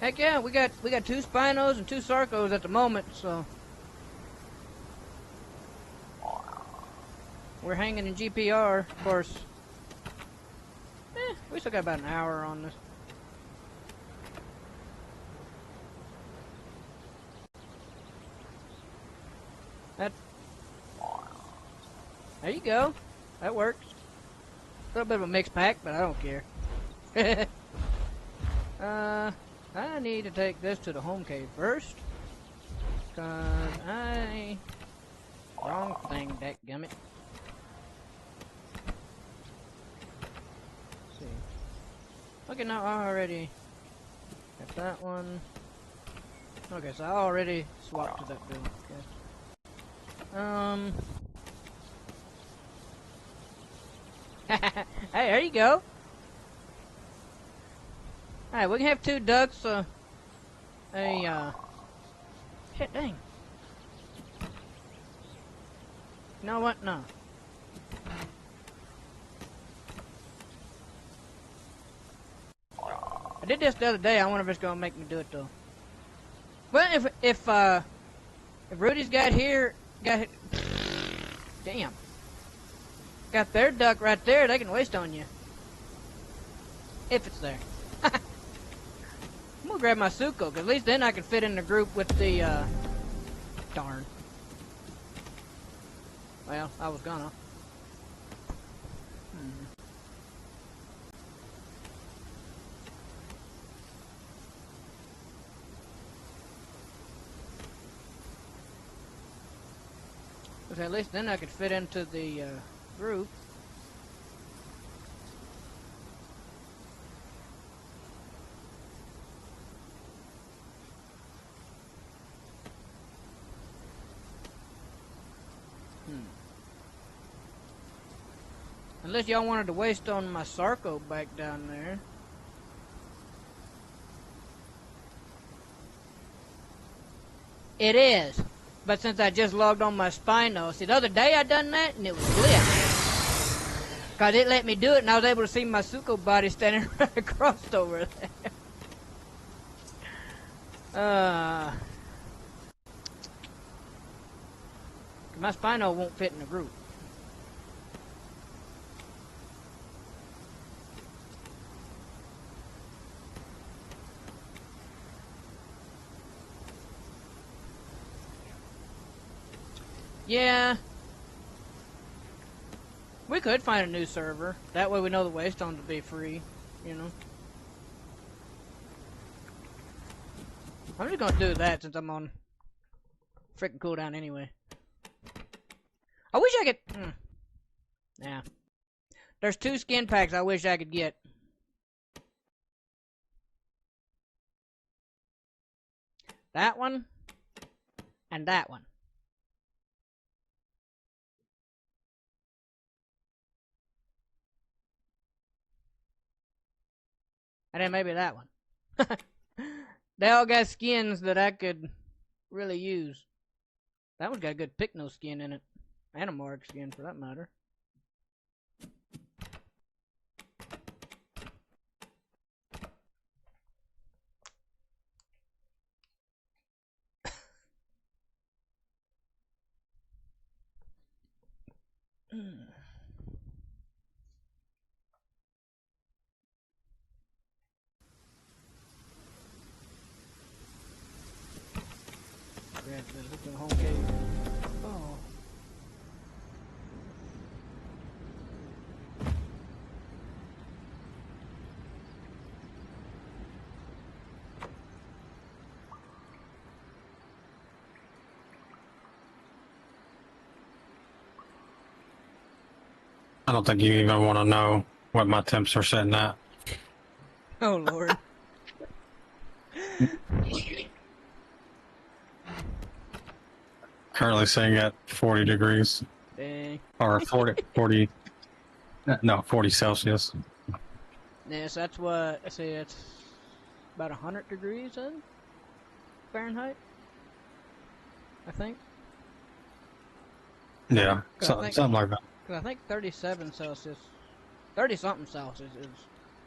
Heck yeah, we got 2 Spinos and 2 Sarcos at the moment, so. we're hanging in GPR, of course. We still got about an hour on this. There you go. That works. A little bit of a mixed pack, but I don't care. I need to take this to the home cave first. Cause wrong thing, dadgummit. See. Okay, now I already got that one. Okay, so I already swapped to that build. Okay. Hey, there you go. Alright, we can have 2 ducks, shit, dang. You know what? No. I did this the other day. I wonder if it's gonna make me do it though. Well, if Rudy's damn. Got their duck right there, they can waste on you. If it's there. I'm gonna grab my Suko, cause at least then I can fit in the group with the, darn. Well, I was gonna. Cause at least then I could fit into the, group. Unless y'all wanted to waste on my Sarco back down there. It is. But since I just logged on my Spino, see the other day I done that and it was glitched. Cause it let me do it and I was able to see my Suko body standing right across over there. My Spino won't fit in the group. Yeah. We could find a new server. That way we know the Waystones will be free, you know. I'm just gonna do that since I'm on freaking cooldown anyway. I wish I could... Yeah. There's 2 skin packs I wish I could get. That one. And that one. And then maybe that one. They all got skins that I could really use. That one's got a good Picno skin in it. And a Mark skin for that matter. Look at the home cave. Oh. I don't think you even want to know what my temps are sitting at. Oh, Lord. Currently sitting at 40 degrees. Dang. Or 40 Celsius. Yes, that's what, I say it's about 100 degrees in Fahrenheit, I think. Yeah, something like that. Cause I think 37 Celsius, 30-something Celsius is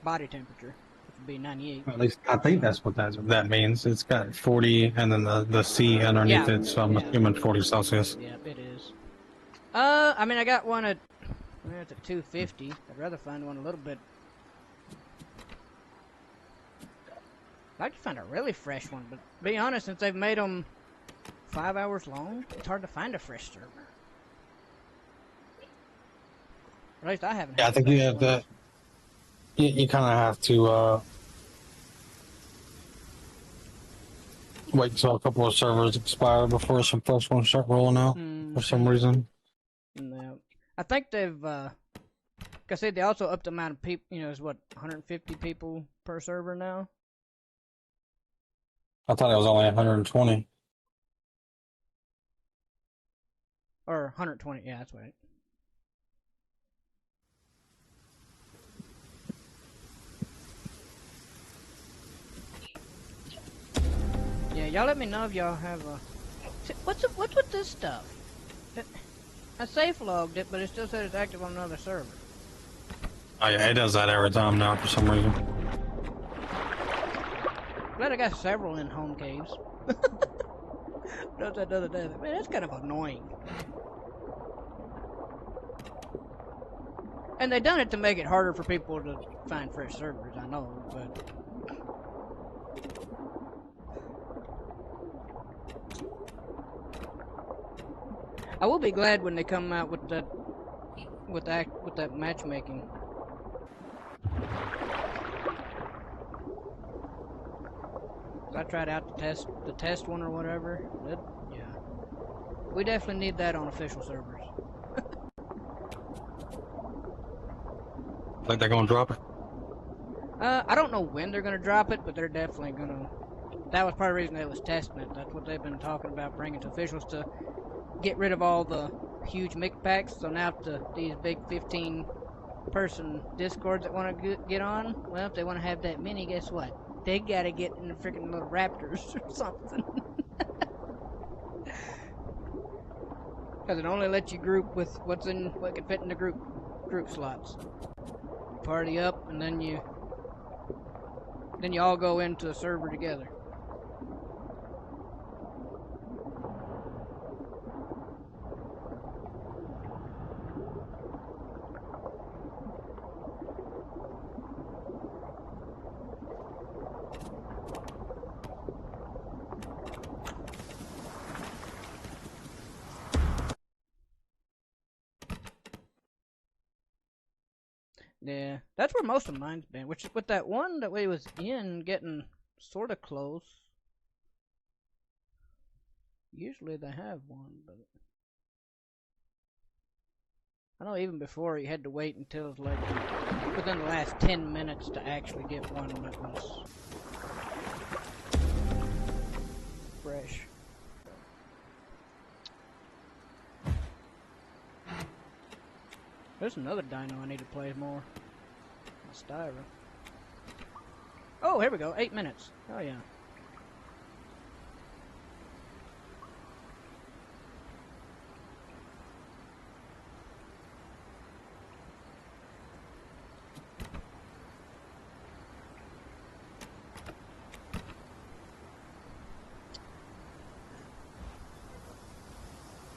body temperature, which would be 98. At least I think that's what that means. It's got 40 and then the C underneath it, so I'm assuming 40 Celsius. Yeah, it is. I mean, I got one at, well, it's at 250. I'd rather find one a little bit. I'd like to find a really fresh one, but to be honest, since they've made them 5 hours long, it's hard to find a fresh server. At least I haven't. Yeah, I think you have that. You kind of have to wait until a couple of servers expire before some fresh ones start rolling out for some reason. No. I think they've, like I said, they also upped the amount of people, you know, it's what, 150 people per server now? I thought it was only 120. Or 120, yeah, that's right. Yeah, y'all let me know if y'all have a... What's with this stuff? I safe logged it, but it still said it's active on another server. Oh yeah, it does that every time now for some reason. Glad I got several in home caves. Noticed that the other day. Man, that's kind of annoying. And they done it to make it harder for people to find fresh servers, I know, but... I will be glad when they come out with that matchmaking. I tried out the test one or whatever. Yeah, we definitely need that on official servers. Like they're gonna drop it? I don't know when they're gonna drop it, but they're definitely gonna. That was part of the reason they was testing it. That's what they've been talking about, bringing to officials to get rid of all the huge mic packs. So now these big 15-person discords that want to get on, well, if they want to have that many, guess what? They gotta get in the freaking little Raptors or something. Because it only lets you group with what can fit in the group slots. Party up, and then you all go into a server together. Yeah, that's where most of mine's been. Which, with that one that we was in, getting sort of close. Usually they have one, but I know even before you had to wait until it was like within the last 10 minutes to actually get one that was fresh. There's another dino I need to play more. Styra. Oh, here we go. 8 minutes. Oh, yeah.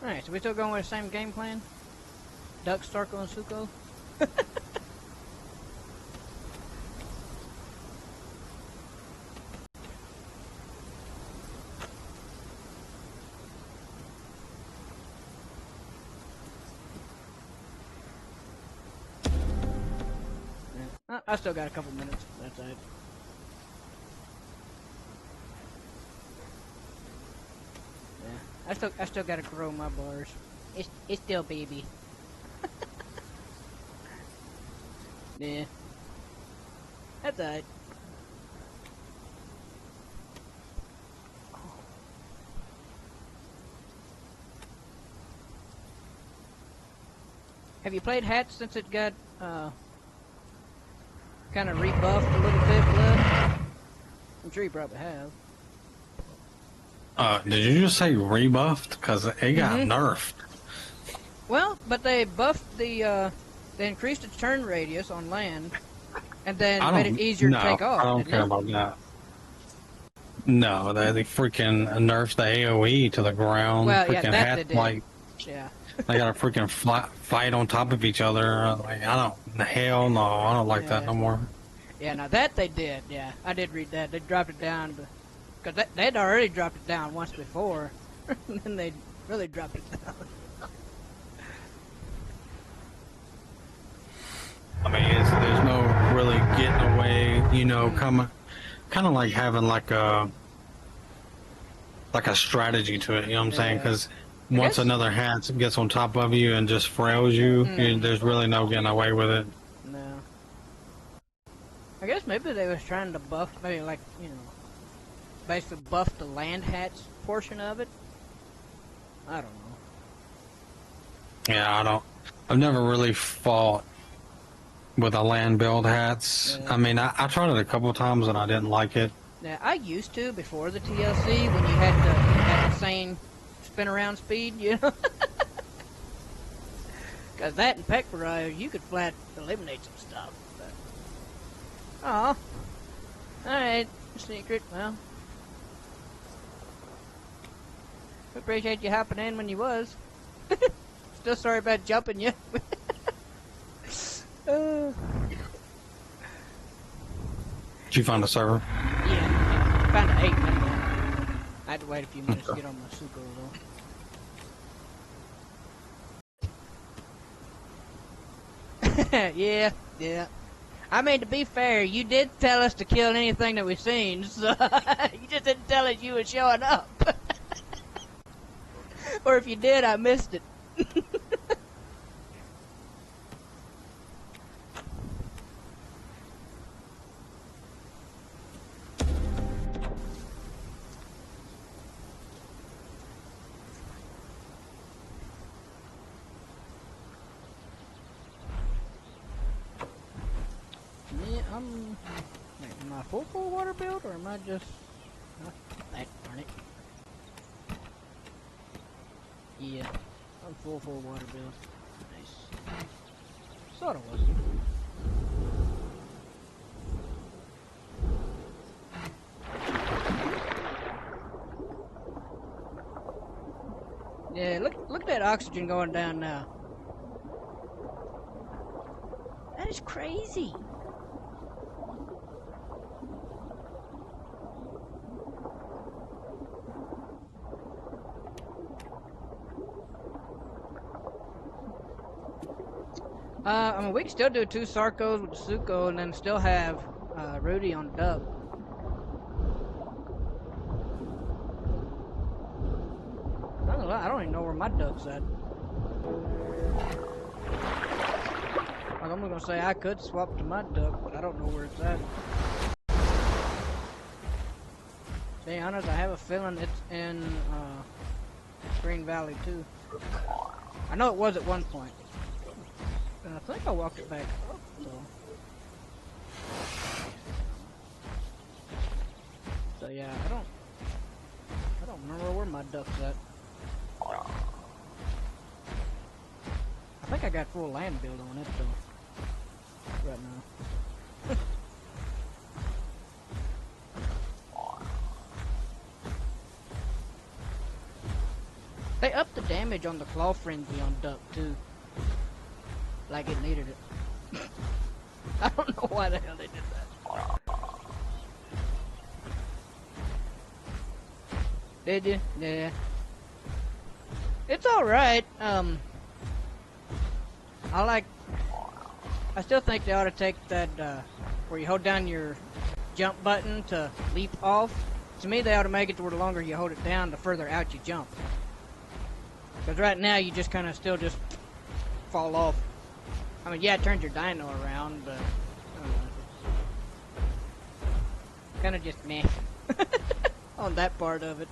Alright, so we still going with the same game plan? Duck, Starko, and Suko? I still got a couple minutes. That's it. Yeah, I still gotta grow my bars. It's still baby. Yeah, that's alright. Have you played Hatch since it got kind of rebuffed a little bit, Blood? I'm sure you probably have. Did you just say rebuffed? Because it got nerfed. Well, but they buffed the, they increased its turn radius on land, and then made it easier to take off. I don't care about that. No, they freaking nerfed the AoE to the ground. Well, freaking yeah, that they did. Like Yeah. They got a freaking fight on top of each other. Like, hell no, I don't like that Yeah. no more. Yeah, now that they did. Yeah, I did read that. They dropped it down because they'd already dropped it down once before, and then they really dropped it down. I mean, there's no really getting away, you know, kind of like having like a strategy to it. You know what I'm saying? Yeah. Because I once guess. another hat gets on top of you and just frails you, there's really no getting away with it. No. I guess maybe they was trying to buff, maybe like, you know, basically buff the land hats portion of it. I don't know. Yeah, I've never really fought with a land build hats. Yeah. I mean, I tried it a couple times and I didn't like it. Now, I used to before the TLC when you had the insane spin around speed, you know? Because that and Peck Barrage, you could flat eliminate some stuff. But... Oh. Alright, secret. Well. We appreciate you hopping in when you was. Still sorry about jumping you. Did you find a server? Yeah, found an 8 minute one. I had to wait a few minutes to get on my Suko though. Yeah. I mean, to be fair, you did tell us to kill anything that we seen, so you just didn't tell us you were showing up. Or if you did, I missed it. Yeah, am I full water build, or am I just... That darn it. Yeah, I'm full water build. Nice. Sort of was. Yeah, look at that oxygen going down now. That is crazy. I mean, we can still do 2 Sarcos with the Suko and then still have Rudy on Duck. Not gonna lie, I don't even know where my Duck's at. I'm gonna say I could swap to my Duck, but I don't know where it's at. To be honest, I have a feeling it's in Green Valley too. I know it was at one point. And I think I walked it back up, so yeah, I don't remember where my Duck's at. I think I got full land build on it though. Right now. They upped the damage on the Claw Frenzy on Duck too. Like it needed it. I don't know why the hell they did that. Did you? Yeah. It's alright. I still think they ought to take that, where you hold down your jump button to leap off. To me, they ought to make it to where the longer you hold it down, the further out you jump. Because right now, you just kind of still just fall off. I mean, yeah, it turns your dino around, but kind of just meh on that part of it.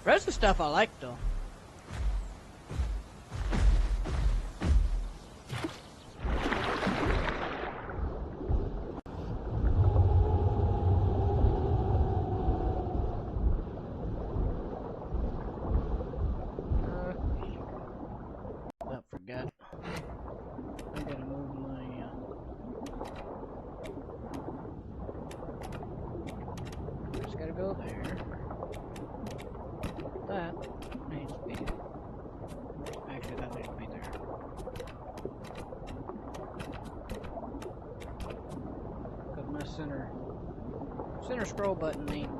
The rest of the stuff I like, though. I forgot. I gotta move my just gotta go there. That needs to be center scroll button ain't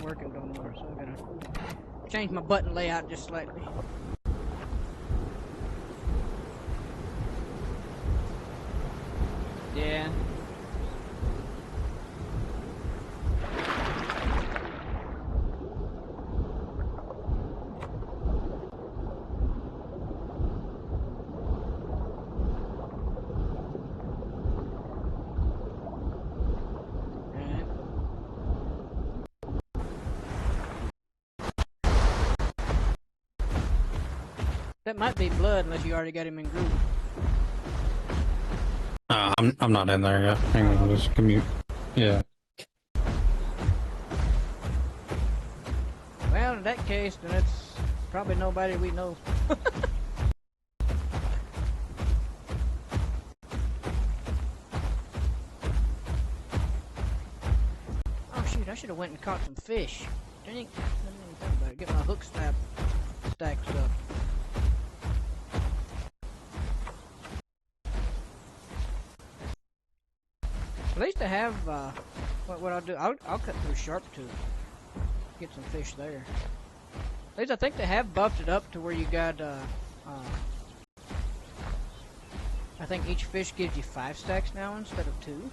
working no more, so I gotta change my button layout just slightly. Yeah. That might be blood unless you already got him in group. I'm not in there yet. Hang on, just give me. Yeah. Well, in that case, then it's probably nobody we know. Oh shoot! I should have went and caught some fish. Dang! I didn't even think about it. Get my hook stacks up. At least I have, what I'll do, I'll cut through Sharptooth, get some fish there. At least I think they have buffed it up to where you got, I think each fish gives you 5 stacks now instead of 2,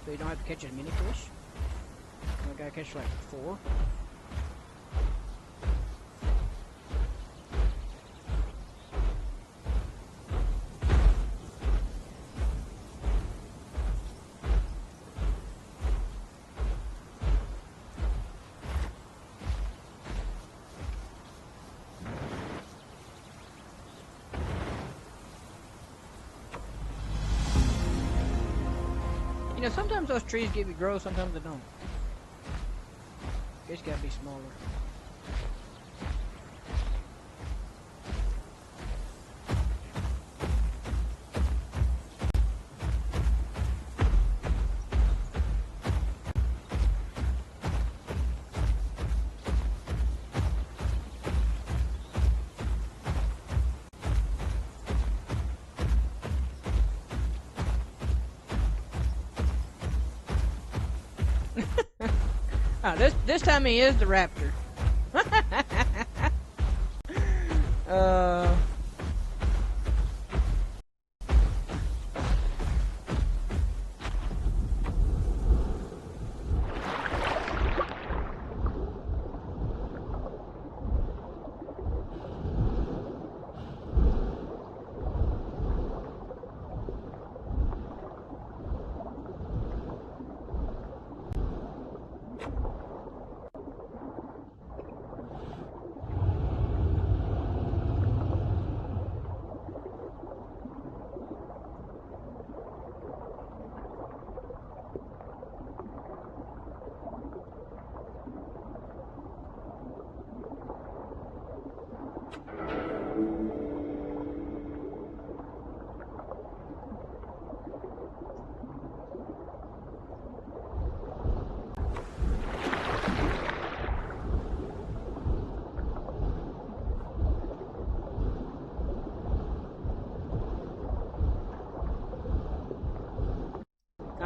so you don't have to catch as many fish. I gotta catch like 4. You know, sometimes those trees give you growth, sometimes they don't. It's gotta be smaller. Oh, this time he is the raptor.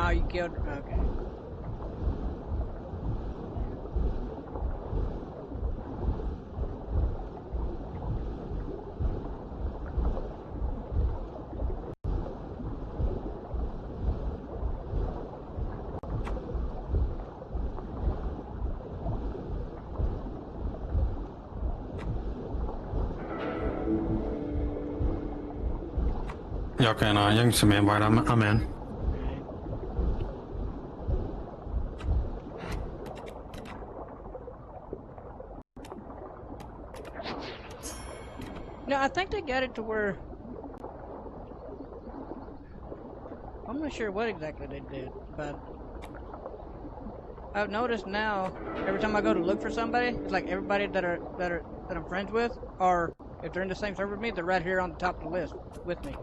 Oh, you killed her? Okay. Yeah, okay, no, you can send me an invite. I'm in. No, I think they got it to where I'm not sure what exactly they did, but I've noticed now every time I go to look for somebody, it's like everybody that I'm friends with, or if they're in the same server with me, they're right here on the top of the list with me.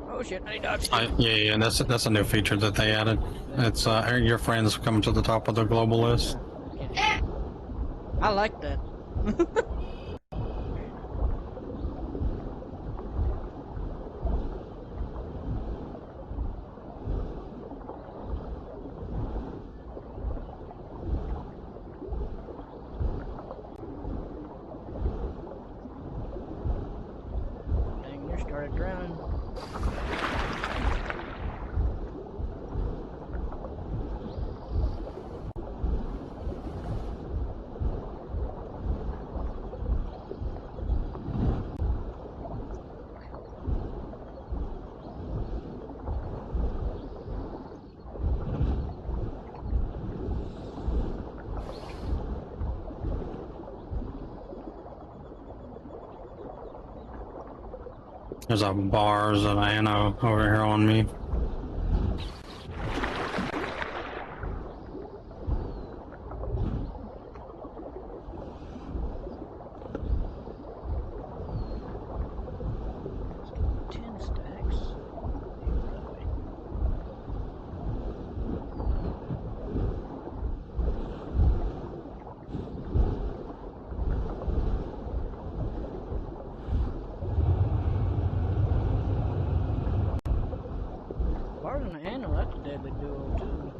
Oh shit! I need to Yeah, that's a new feature that they added. It's your friends come to the top of the global list. I like that. started drowning. There's a bars of ammo over here on me. That's a deadly duo too.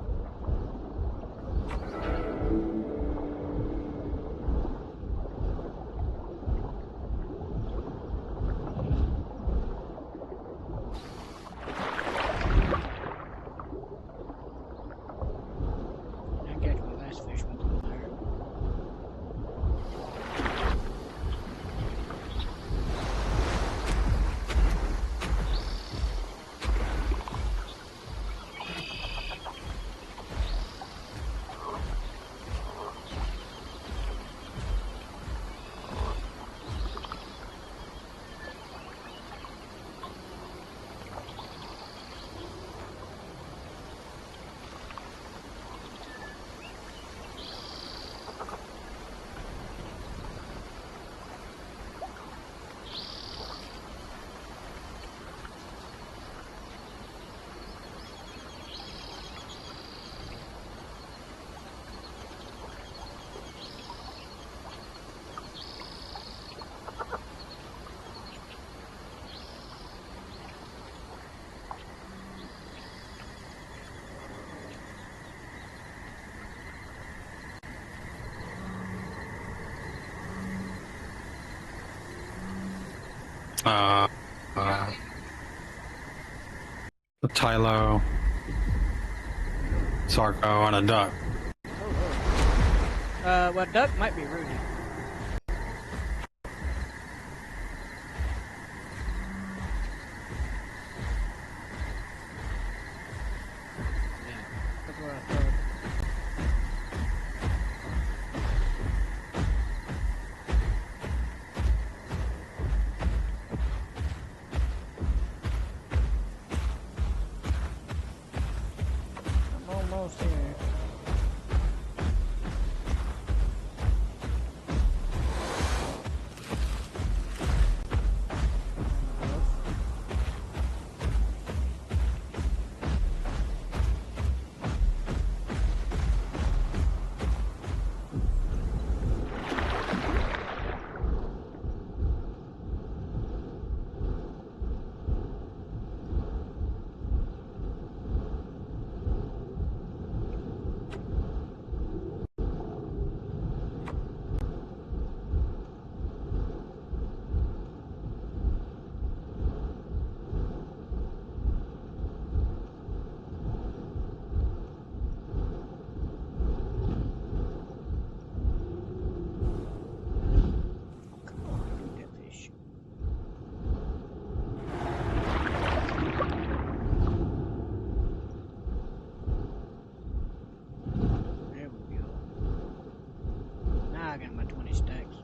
I catch my last fish with them there. The Tylo, Sarco, and a duck. Well, duck might be Rudy. Yeah, that's what I thought. I'm almost here. I got my 20 stacks.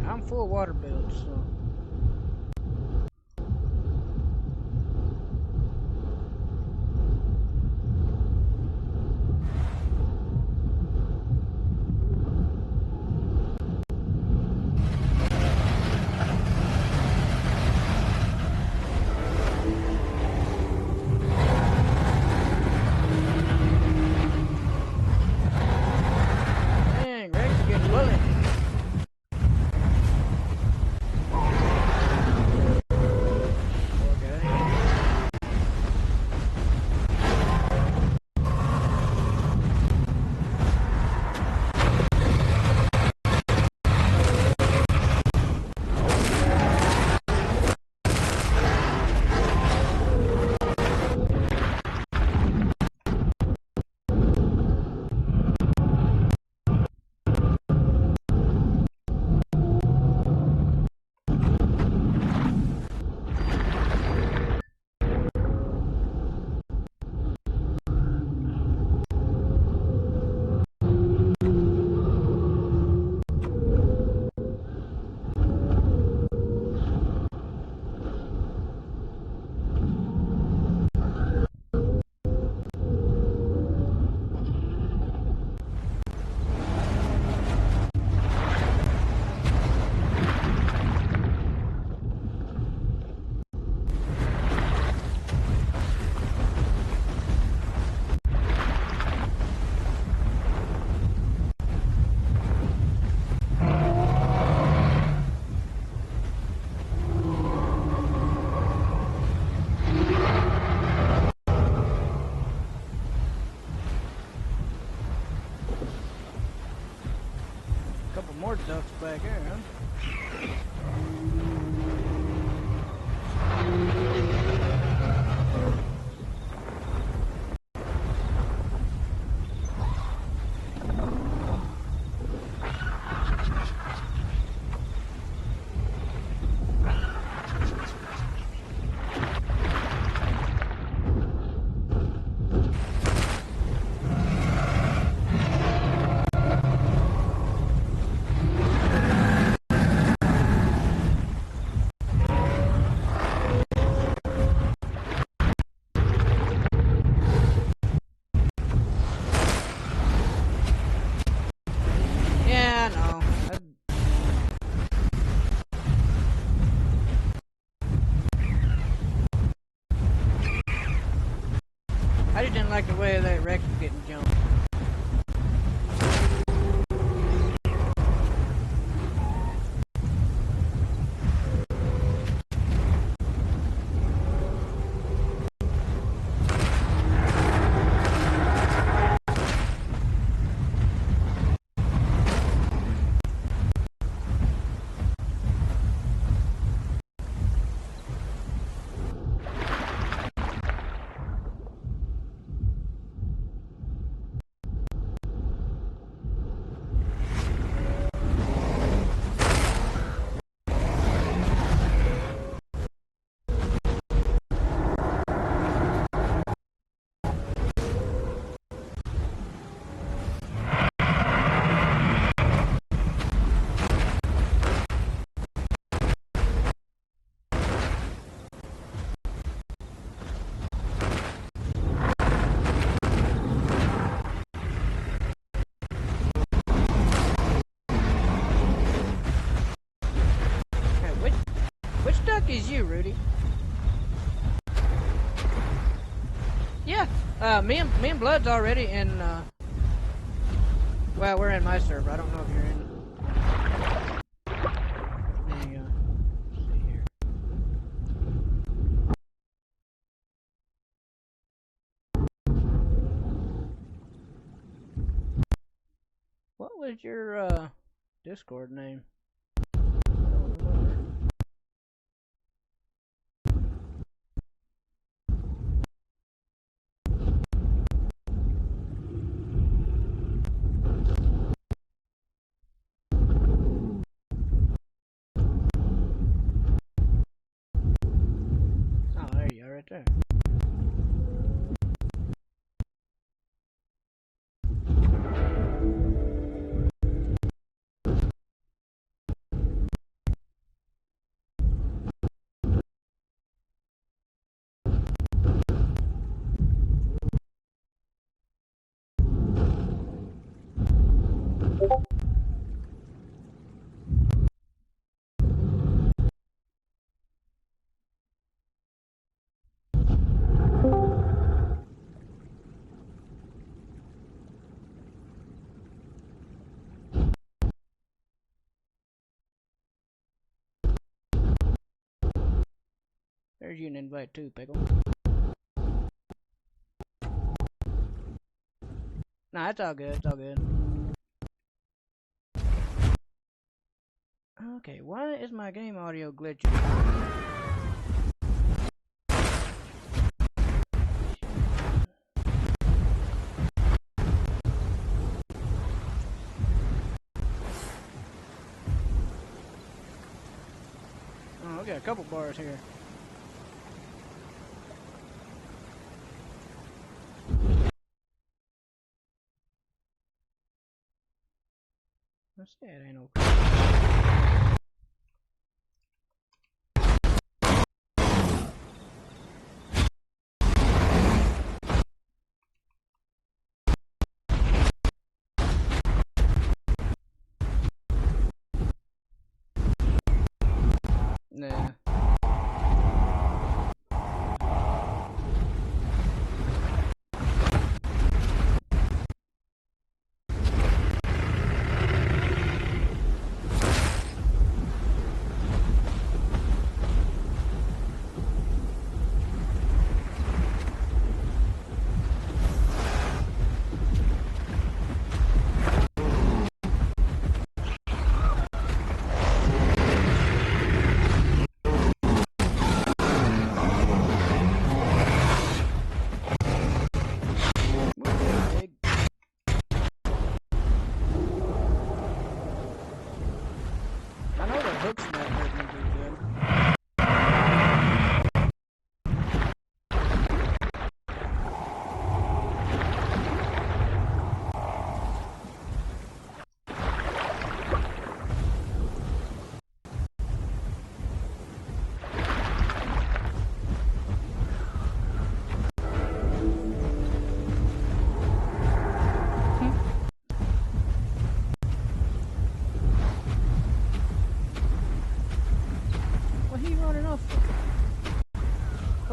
I'm full water build, so. Dang, Rex is getting bullied. ducks back here, huh? Yeah, I know. I just didn't like the way that Rex was getting jumped. Which duck is you, Rudy? Yeah, me and Blood's already in, well, we're in my server. I don't know if you're in. There you go. Let's see here. What was your, Discord name? Oh, there you are, right there. There's you an invite too, Pickle. Nah, it's all good, it's all good. Okay, why is my game audio glitching? Oh, we got a couple bars here. Let's say it ain't okay. Nah.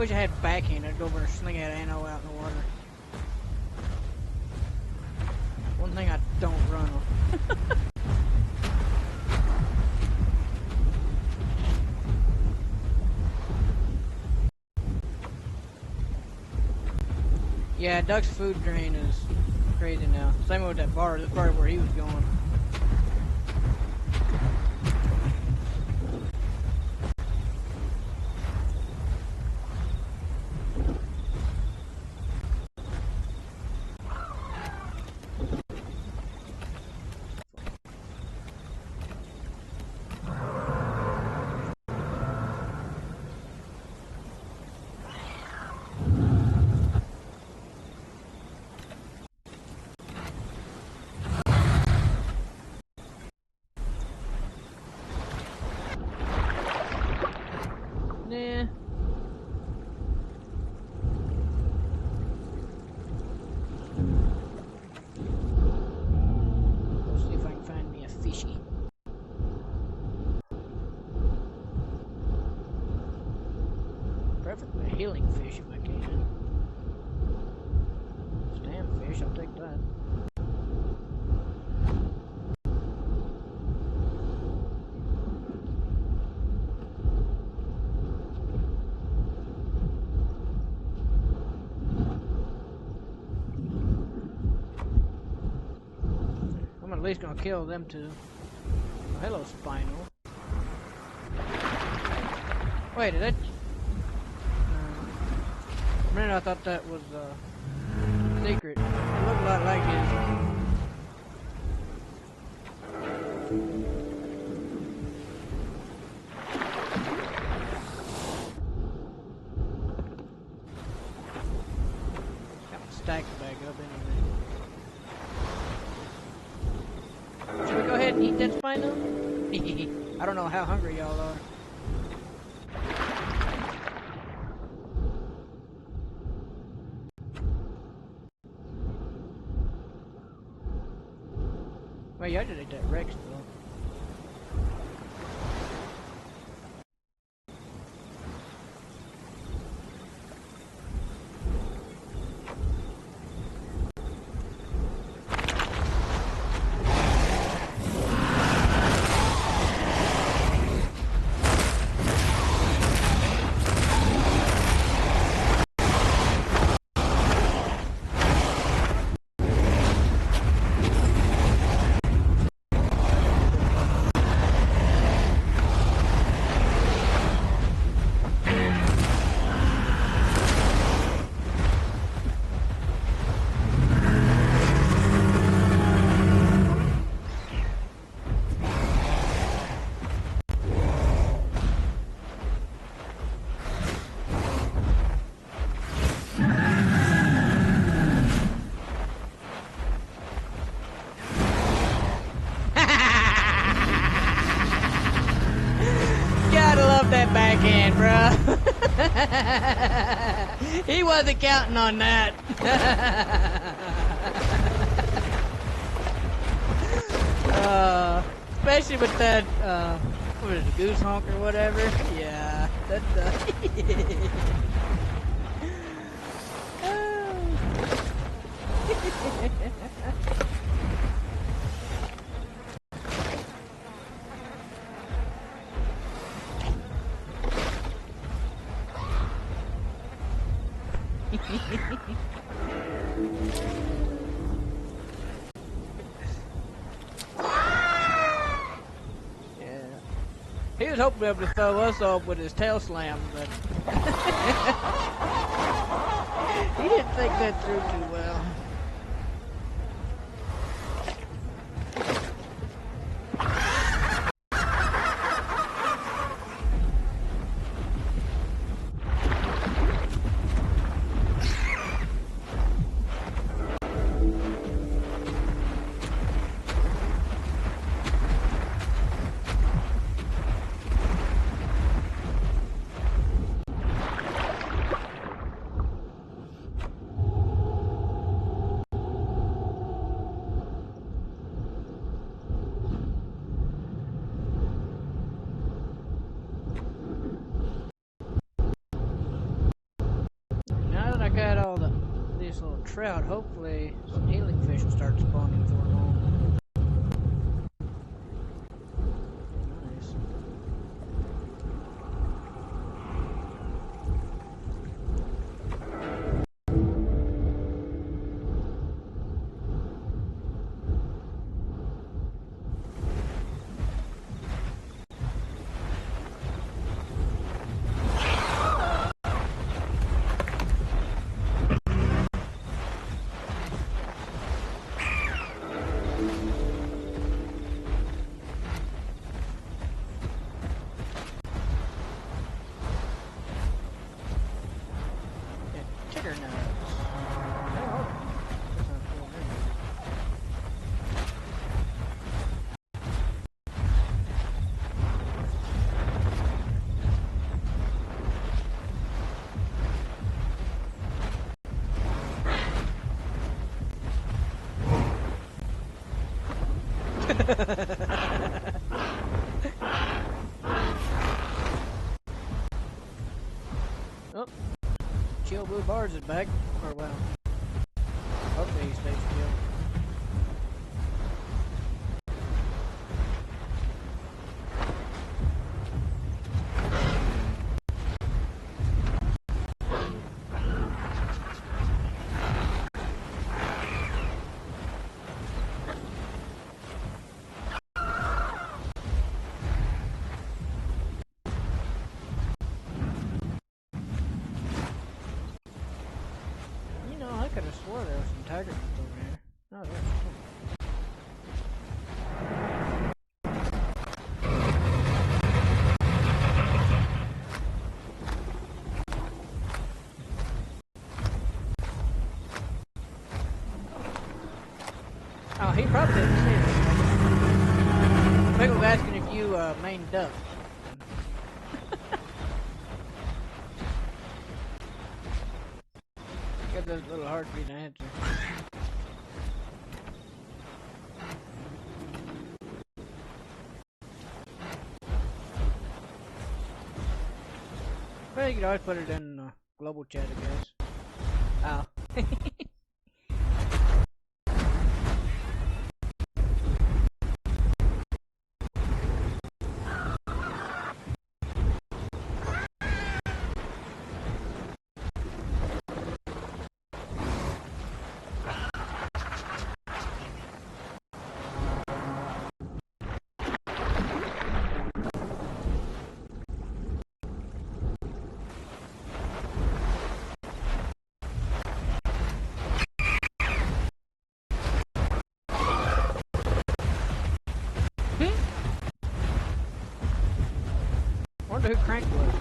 Wish I had backhand. I'd go over and sling that anno out in the water. One thing I don't run on. Yeah, Duck's food drain is crazy now. Same with that bar. This bar where he was going. Nah. Let's see if I can find me a fishy. Preferably a healing fish if I can. Stam fish, I'll take that. I'm at least gonna kill them two. Oh, hello, Spinal. Wait, did that? For a minute I thought that was secret. It looked a lot like his. Got my stacks back up anyway. Should we go ahead and eat that Spinal? I don't know how hungry y'all are. Well, y'all just ate that Rex though. Gotta love that backhand, bruh. He wasn't counting on that. Especially with that, what is it, goose honk or whatever? Yeah, that Yeah. He was hoping to be able to throw us off with his tail slam, but he didn't think that through too well. I got all these little trout, hopefully some healing fish will start spawning before long. Nice. Ticker nuts. Oh, that's not cool, oh, Chill Blue Bars is back. Or well, hopefully he stays chill. You know, I could have swore there was some tiger nuts over here. Oh, there's some. Oh, he probably didn't see it. Vic was asking if you main duck. Got those little hard for you to answer. Well, you could always put it in global chat, I guess. Oh. Wonder who Crank was.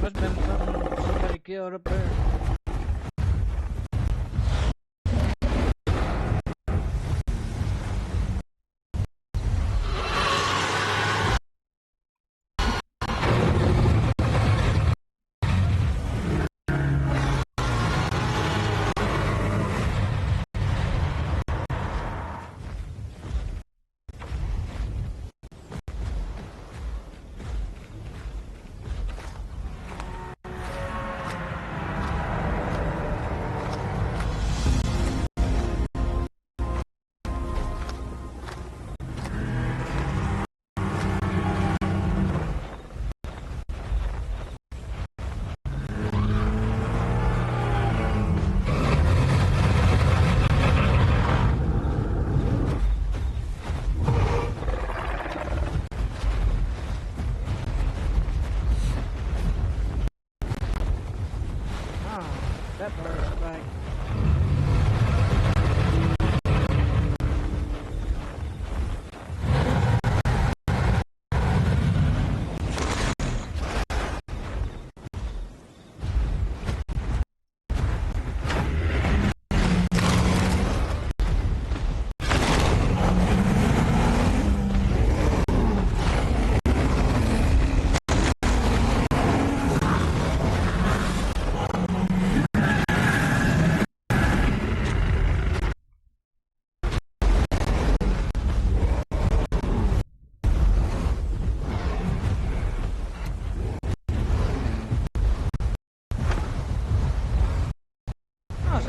Must have been somebody killed up there.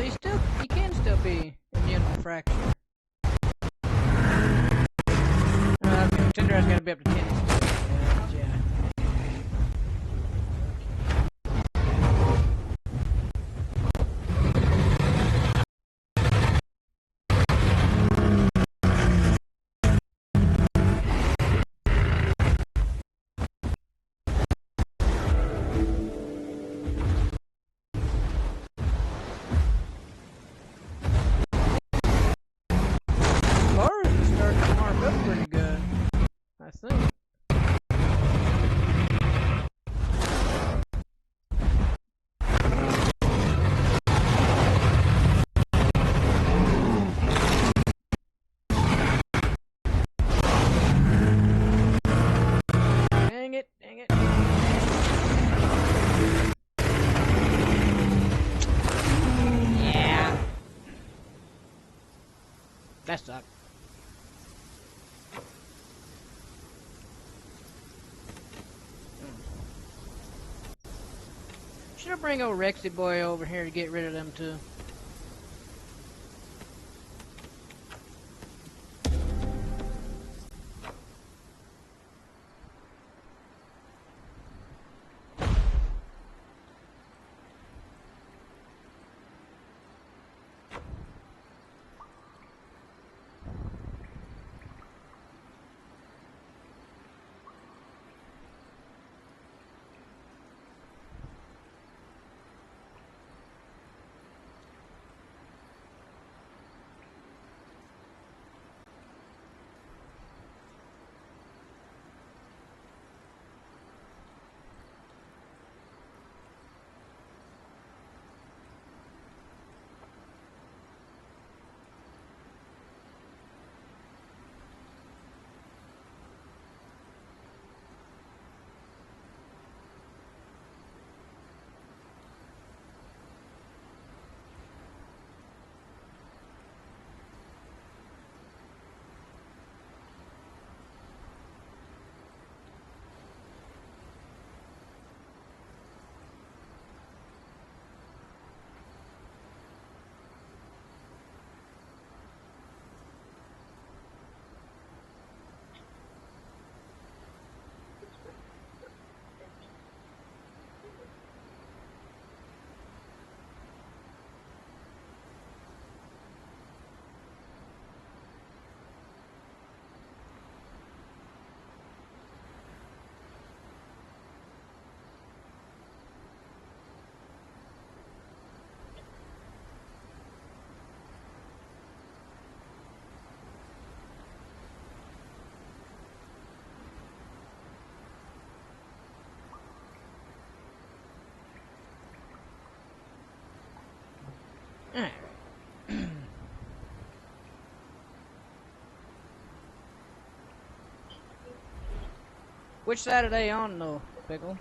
he can still be immune to fracture. Tenderized gotta be up to 10 inches. Yeah. Bars are starting to mark up pretty good, I think. Dang it, dang it. Yeah. That sucked. Should I bring old Rexy boy over here to get rid of them too? Alright. Which side are they on though, Pickle?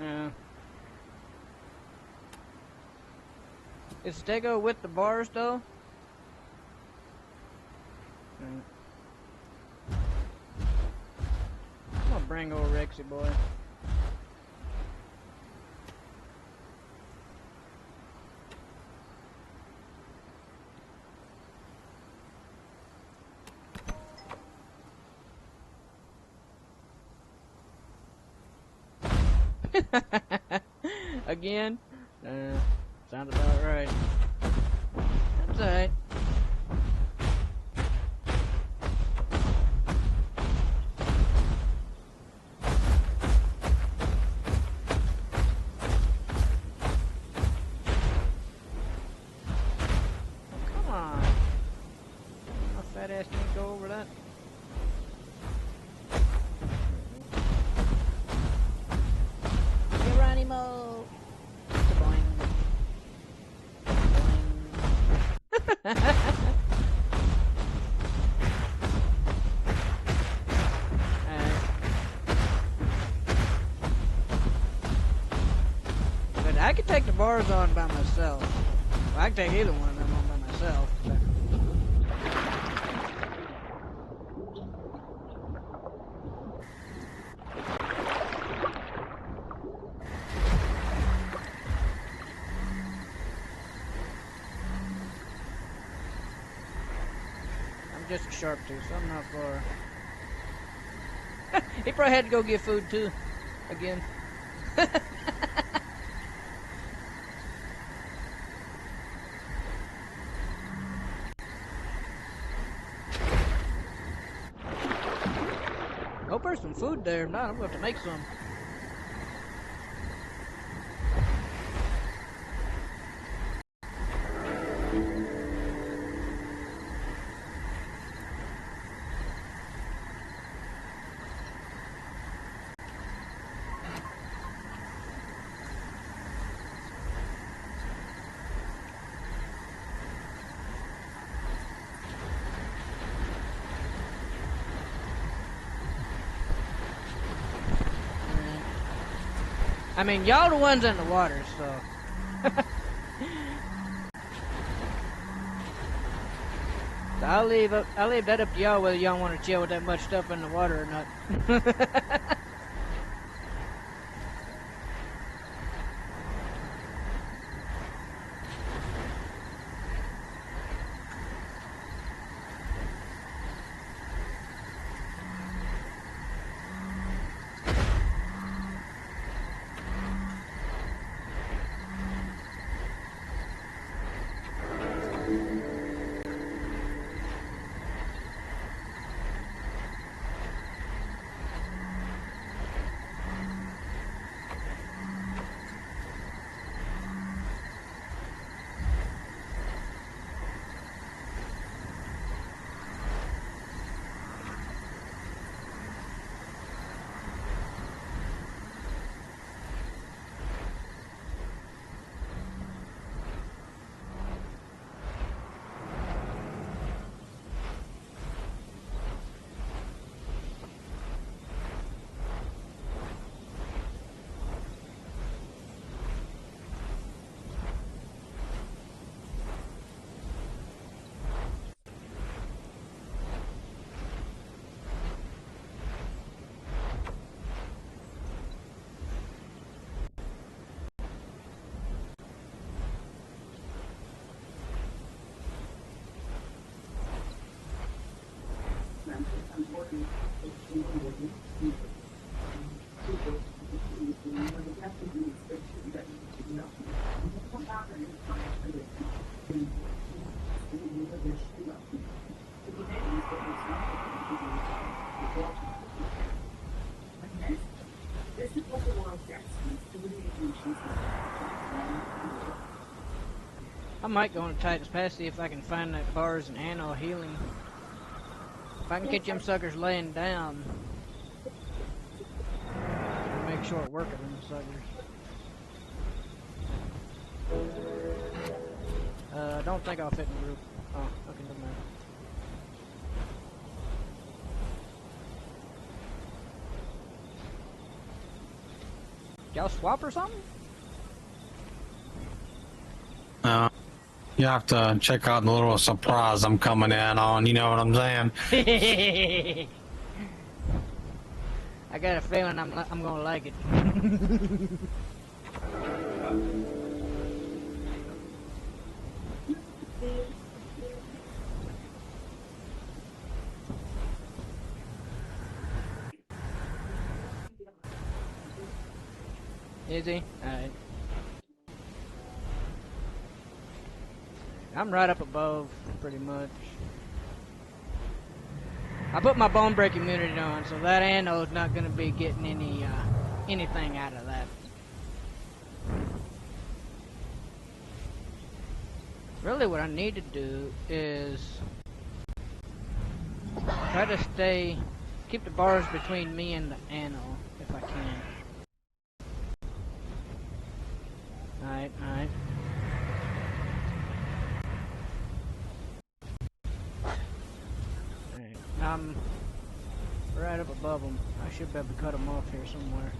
Yeah. Is Stego with the bars though? I'm gonna bring old Rexy boy. Again? Sounds about right. That's alright. Come on. My fat ass can't go over that. Geronimo! Boing. Boing. But I can take the bars on by myself. I can take either one of them on myself. But... I'm just a sharp tooth, so I'm not far. He probably had to go get food too, again. Hope there's some food there. If not, I'm going to have to make some. I mean, y'all the ones in the water, so. So I'll leave that up to y'all whether y'all want to chill with that much stuff in the water or not. I might go into Titan's Pass, see if I can find that bars and anno healing. If I can get them suckers laying down, I'll make short work of them suckers. I don't think I'll fit in the group. Oh, okay, doesn't matter. Y'all swap or something? You have to check out the little surprise I'm coming in on, you know what I'm saying? I got a feeling I'm gonna like it. Is he? Alright. I'm right up above, pretty much. I put my bone break immunity on, so that ano's not gonna be getting any anything out of that. Really, what I need to do is try to keep the bars between me and the ano, if I can. Alright, alright. I'm right up above them. I should be able to cut them off here somewhere.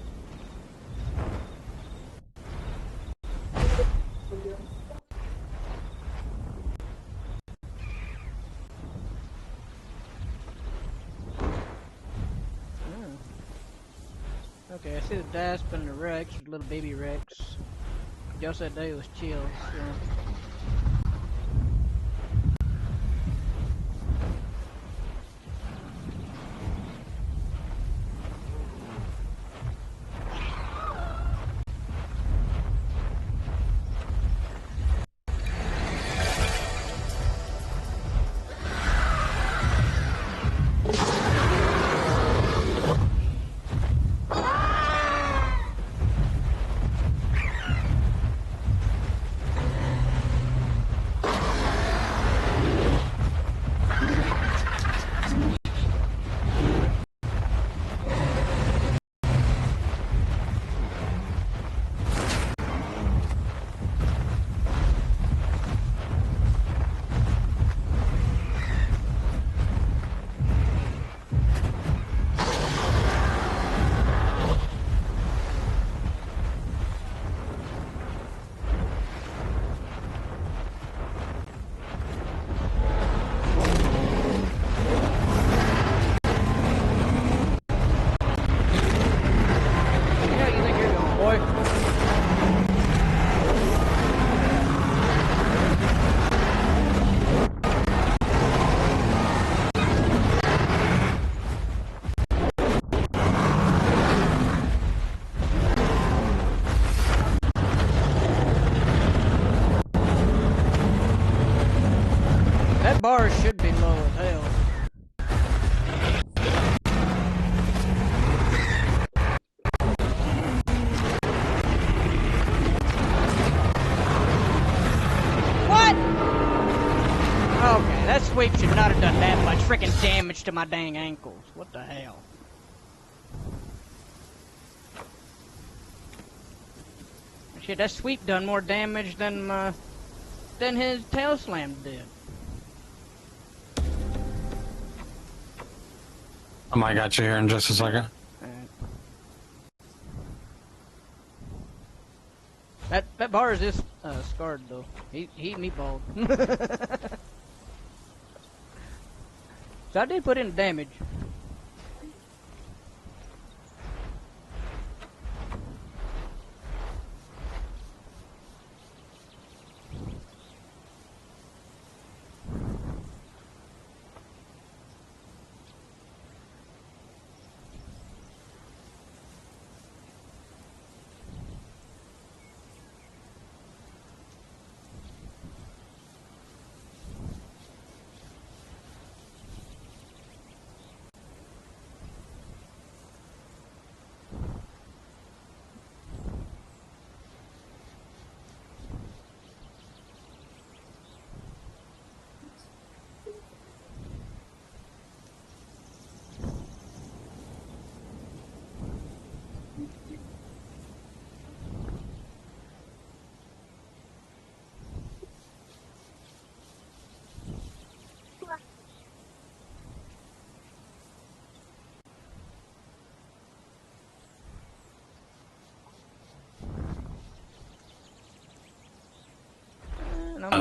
Okay, I see the Dasp and the Rex, the little baby Rex. Y'all said they was chill, so. That bar should be low as hell. What? Okay, that sweep should not have done that much freaking damage to my dang ankles. What the hell? Shit, that sweep done more damage than his tail slam did. I might got you here in just a second. That bar is just scarred though. He meatballed. So I did put in damage.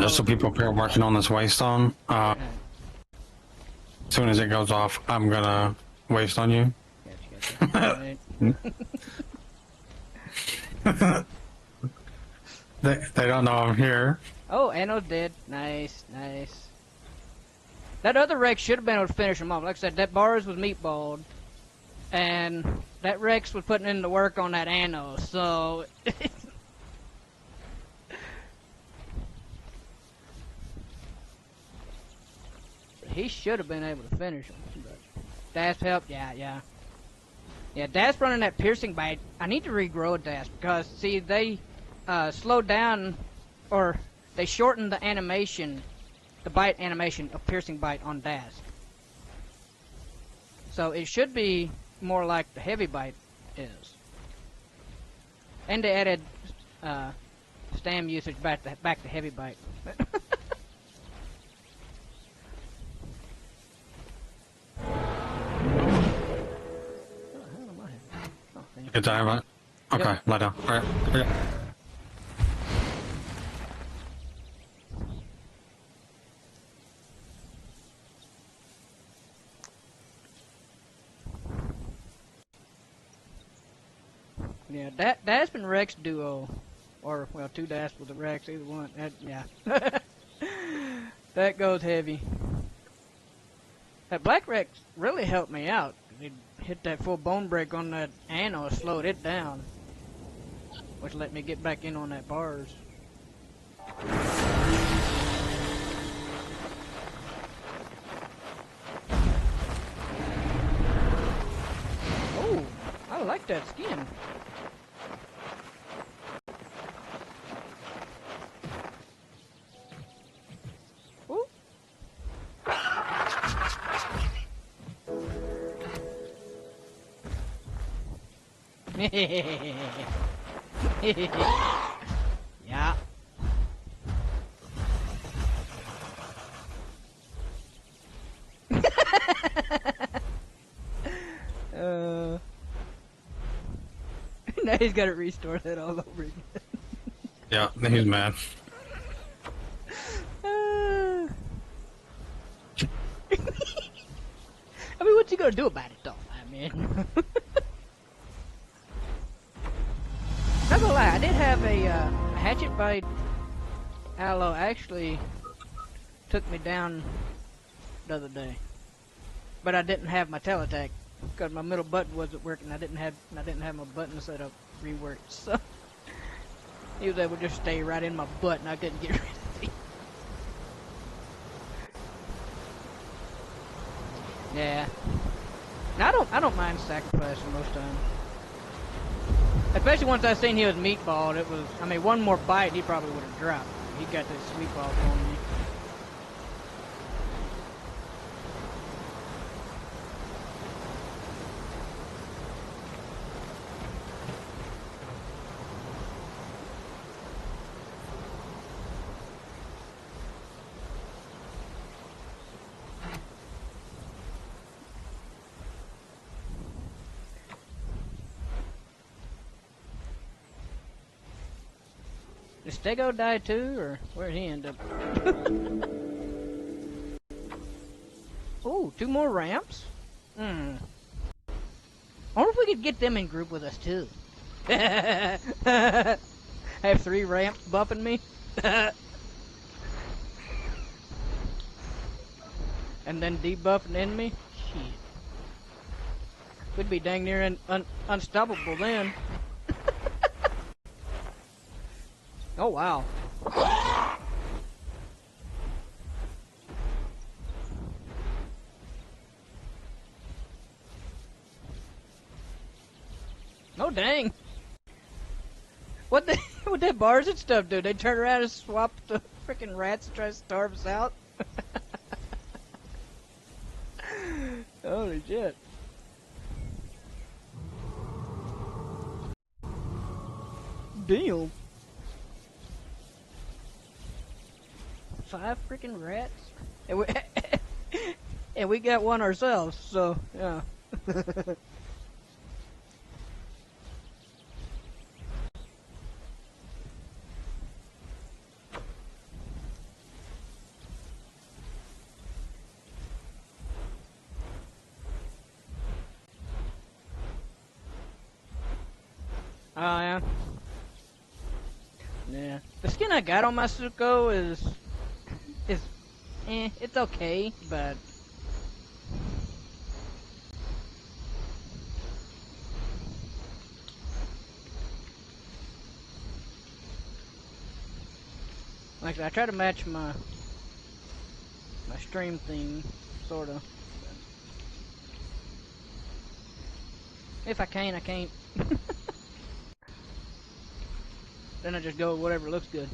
Just so people up here working on this waystone. As soon as it goes off, I'm gonna waste on you. Gotcha. They don't know I'm here. Oh, Ano's dead. Nice, nice. That other Rex should have been able to finish him off. Like I said, that Bars was meatballed, and that Rex was putting in the work on that Ano, so... He should have been able to finish him. But Dasp helped, yeah. Yeah, Dasp running that piercing bite. I need to regrow Dasp because, see, they slowed down, or they shortened the animation, the bite animation of piercing bite on Dasp. So it should be more like the heavy bite is. And they added stam usage back to heavy bite. Good time, right? Okay, yep. Lie down. Alright. Okay. Yeah, Dasp and Rex duo, or well, two Dasp with the Rex, either one. Yeah, that goes heavy. That Black Rex really helped me out. It hit that full bone break on that Anno, slowed it down, which let me get back in on that bars. Oh, I like that skin. Ooh. Yeah. Now he's got to restore that all over again. Yeah, he's mad. I mean, what's he gonna do about it, though? I mean, not gonna lie, I did have a hatchet bite. Aloe actually took me down the other day, but I didn't have my tail attack because my middle button wasn't working. I didn't have my button set up reworked, so he was able to just stay right in my butt, and I couldn't get rid of it. Yeah. Now, I don't mind sacrificing most times. Especially once I seen he was meatballed, it was, I mean, one more bite, he probably would have dropped. He got this sweet ball on me. Did Stego die too, or where'd he end up? Ooh, 2 more ramps? I wonder if we could get them in group with us too. Have 3 ramps buffing me? And then debuff an enemy? Shit. We'd be dang near unstoppable then. Oh, wow. Oh, dang. What that bars and stuff do? They turn around and swap the freaking rats and try to starve us out? Holy shit. Damn. 5 freaking rats? And we got one ourselves, so, yeah. Oh, yeah. Yeah. The skin I got on my Suko is it's okay, but like I try to match my stream theme, sorta. If I can, I can't. Then I just go with whatever looks good.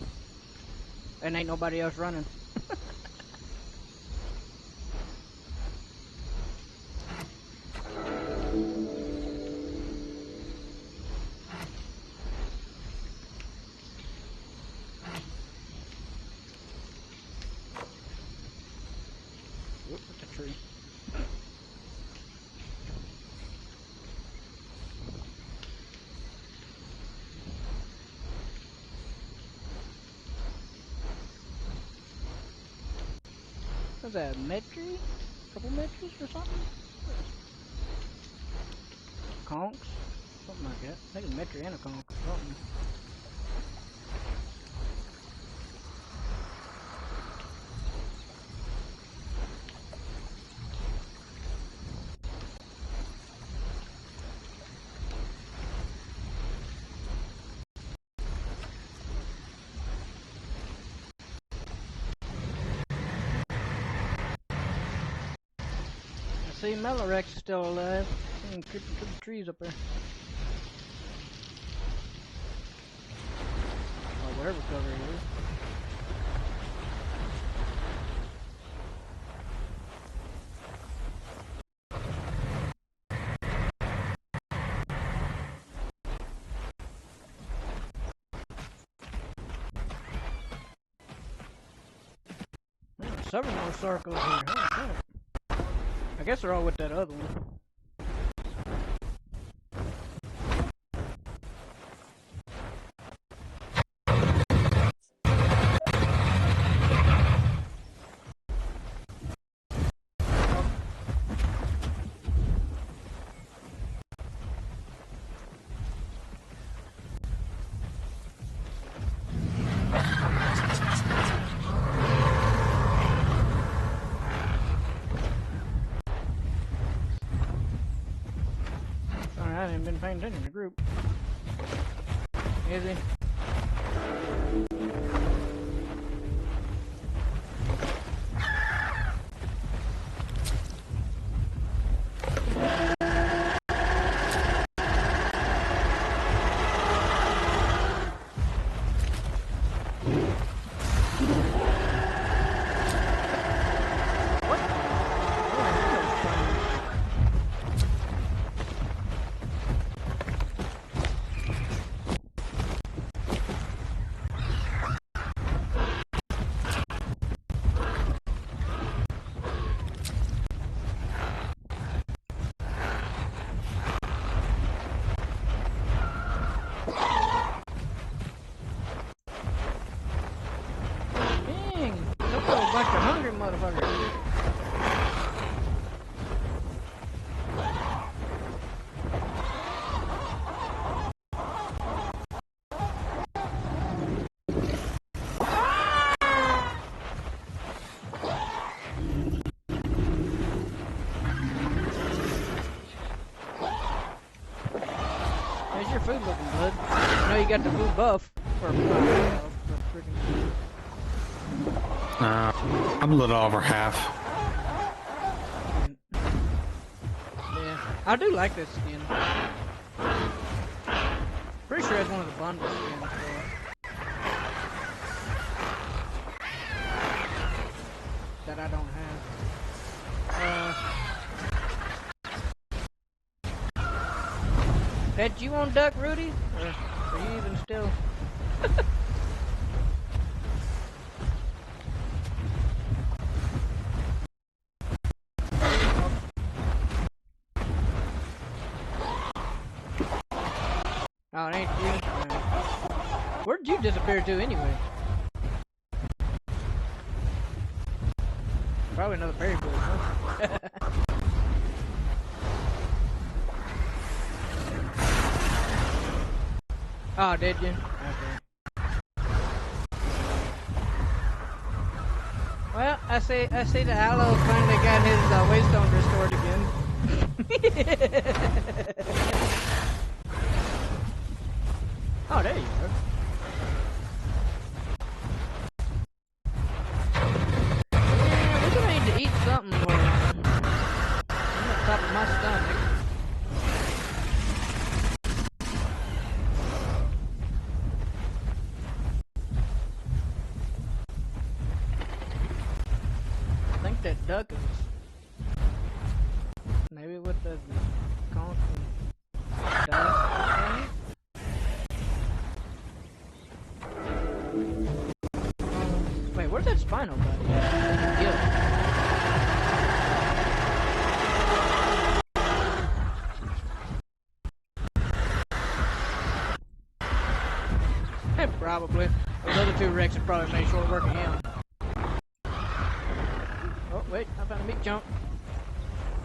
And ain't nobody else running. Whoop, that's a tree. What's that, Metri? Couple Metris or something? Conks? something like that. I think it's Metrianicon or something. See, Melorex is still alive. Creeping through the trees up there. Or whatever cover it is. Several more circles here. Holy crap. I guess they're all with that other one. I haven't been paying attention to the group. Is he? How's your food looking, bud? I know you got the food buff. Or I'm a little over half. Yeah, I do like this skin. Pretty sure it's one of the bundle skins. That I don't have. That you on Duck, Rudy? Or are you even still? Oh, it ain't you? Where'd you disappear to anyway? Probably another berry bush, huh? Oh, did you? Okay. Well, I see the Aloe finally got his waystone restored again. Oh, there you go. Yeah, we're gonna need to eat something more. I'm at the top of my stomach. I think that duck is maybe with the constant dust. Wait, where's that spinal body? Probably. Those other two wrecks have probably made short work of him. Oh, wait, I found a meat chunk.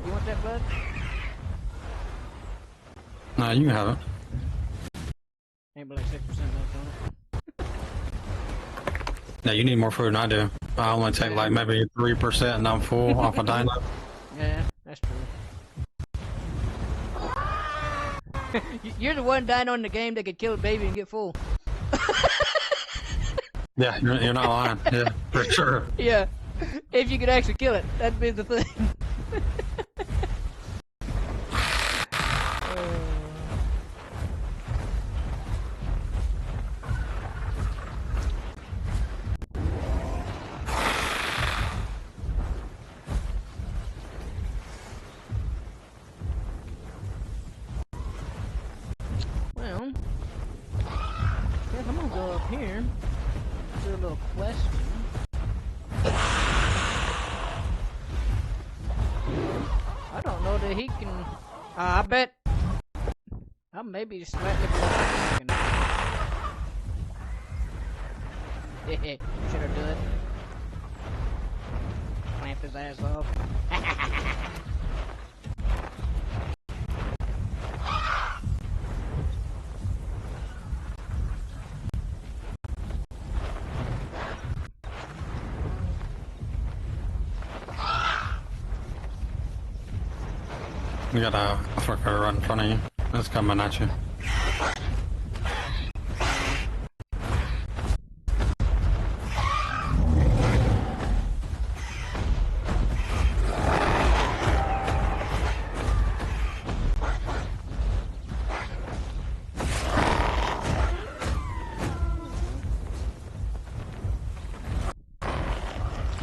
You want that, bud? Nah, you can have it. Maybe like 6% left on it. Yeah, you need more food than I do. I only take like maybe 3% and I'm full off a dino. Yeah, that's true. You're the one dino in the game that could kill a baby and get full. Yeah, you're not lying. Yeah, for sure. Yeah, if you could actually kill it, that'd be the thing. Well, guess I'm gonna go up here, do a little question. I don't know that he can. I bet. I maybe slightly below. Should I do it? Clamp his ass off. You got a fucker right in front of you. It's coming at you.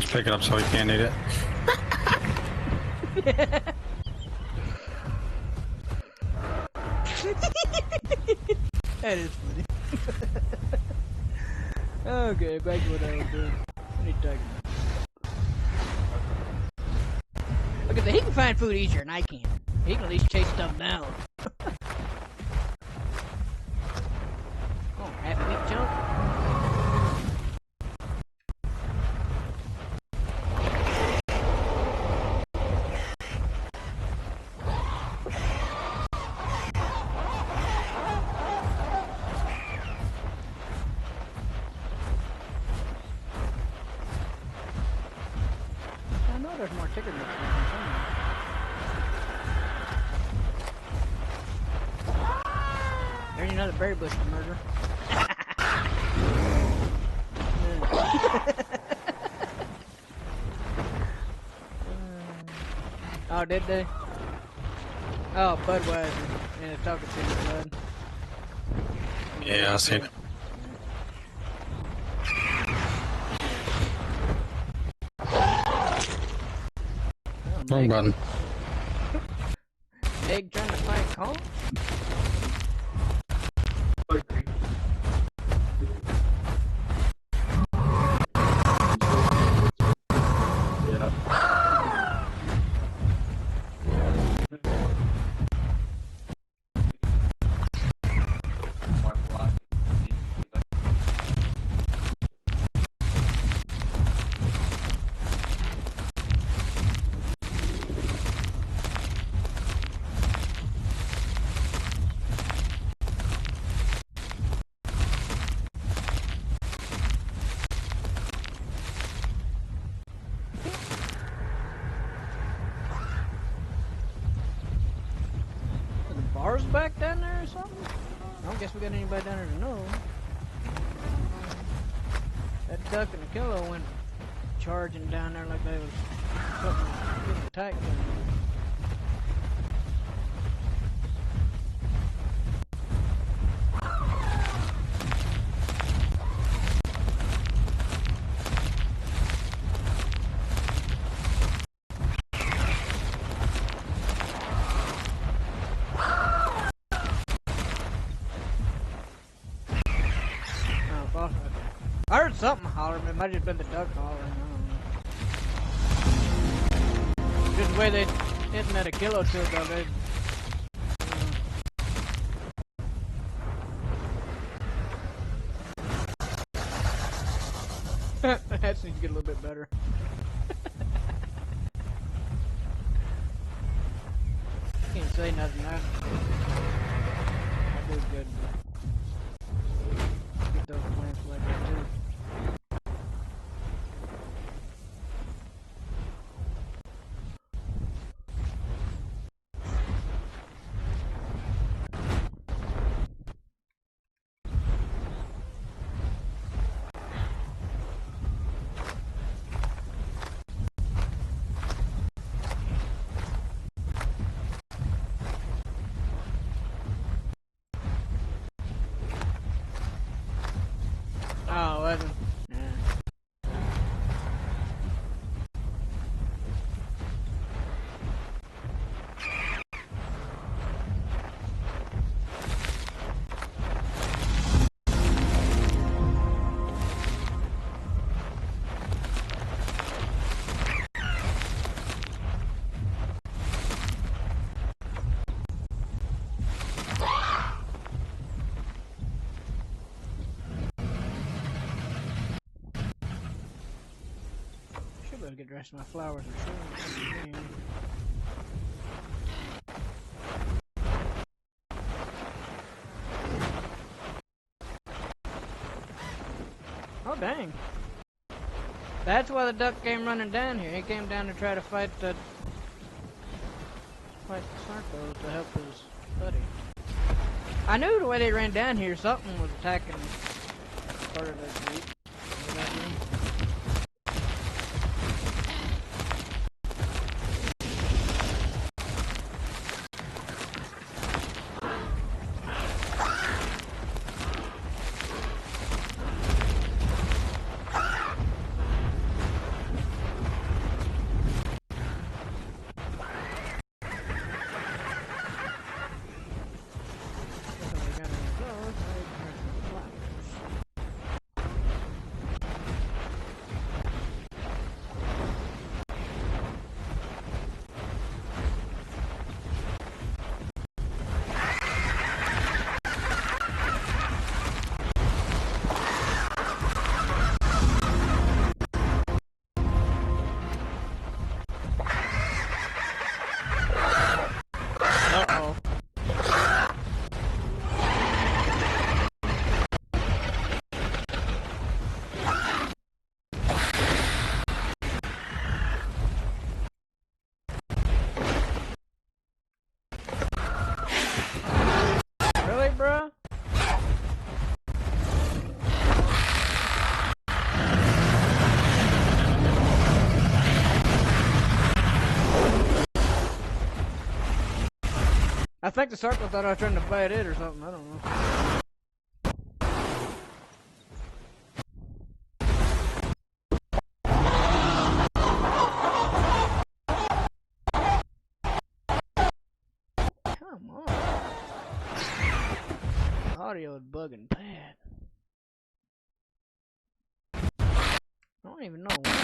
Just pick it up so he can't eat it. That is funny. Okay, back to what I was doing. What are you talking about? Okay, so he can find food easier than I can. He can at least chase stuff down. Oh, happy meat jump. There's more ticker mixes somewhere. There's another berry bush to murder. Oh, did they? Oh, Budweiser. Yeah, talking to you, Bud. Yeah, I seen it. Wrong button. Egg trying to fight Kong? Bars back down there or something? I don't guess we got anybody down there to know. That duck and the kilo went charging down there like they was getting attacked. I heard something hollering, but it might have been the duck hollering. I don't know. Just the way they hitting at a kilo to it, though, that seems to get a little bit better. Can't say nothing now. I do good. wasn't. Yeah. Should be able to get the rest of my flowers or something. Oh dang. That's why the duck came running down here. He came down to try to fight the Sarko to help his buddy. I knew the way they ran down here, something was attacking part of the group. Bruh? I think the circle thought I was trying to fight it or something, I don't know. Come on. Audio is bugging bad. I don't even know what it is.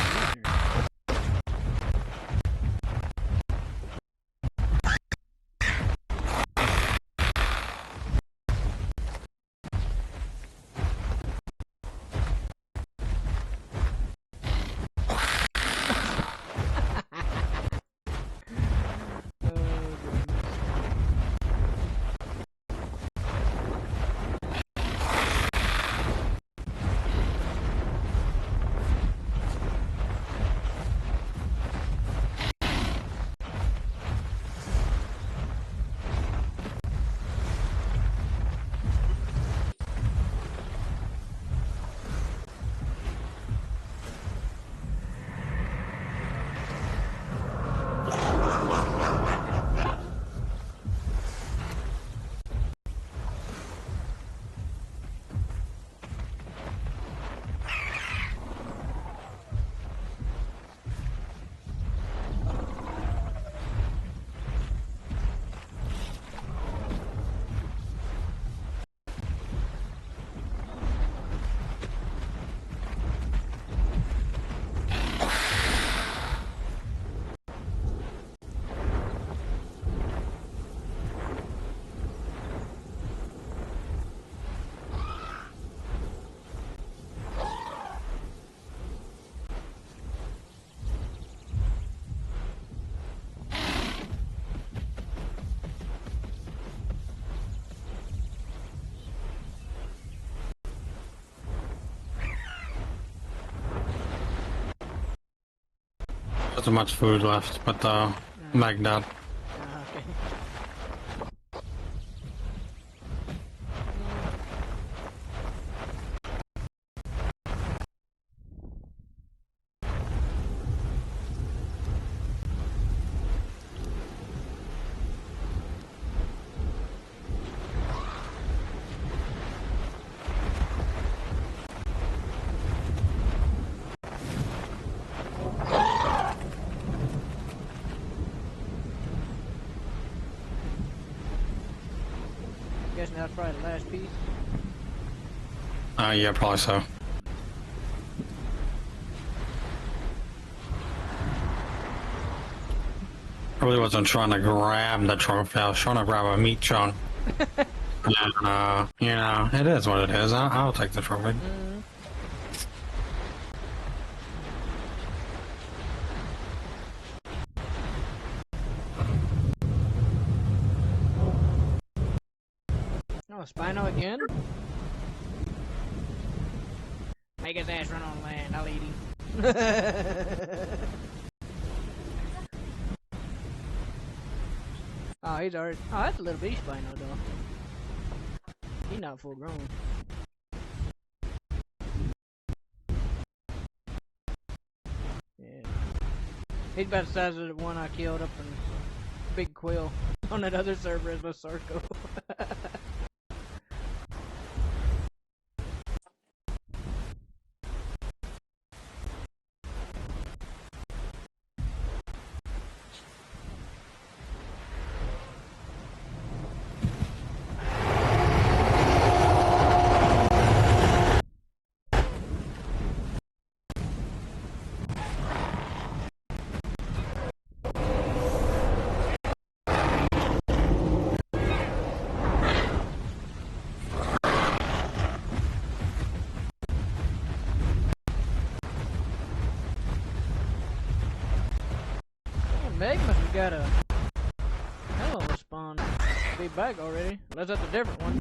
Not so much food left, but Magdad. Okay. That's probably the last piece. Yeah, probably so. I really wasn't trying to grab the trophy. I was trying to grab a meat chunk. And, you know, it is what it is. I'll take the trophy. Mm-hmm. Oh, Spino again? Make his ass run on land. I'll eat him. Oh, he's already. Oh, that's a little bitty Spino though. He's not full grown. Yeah. He's about the size of the one I killed up in Big Quill on that other server as my Sarko. Meg must have got a hell of a spawn. Be back already. Unless that's a different one.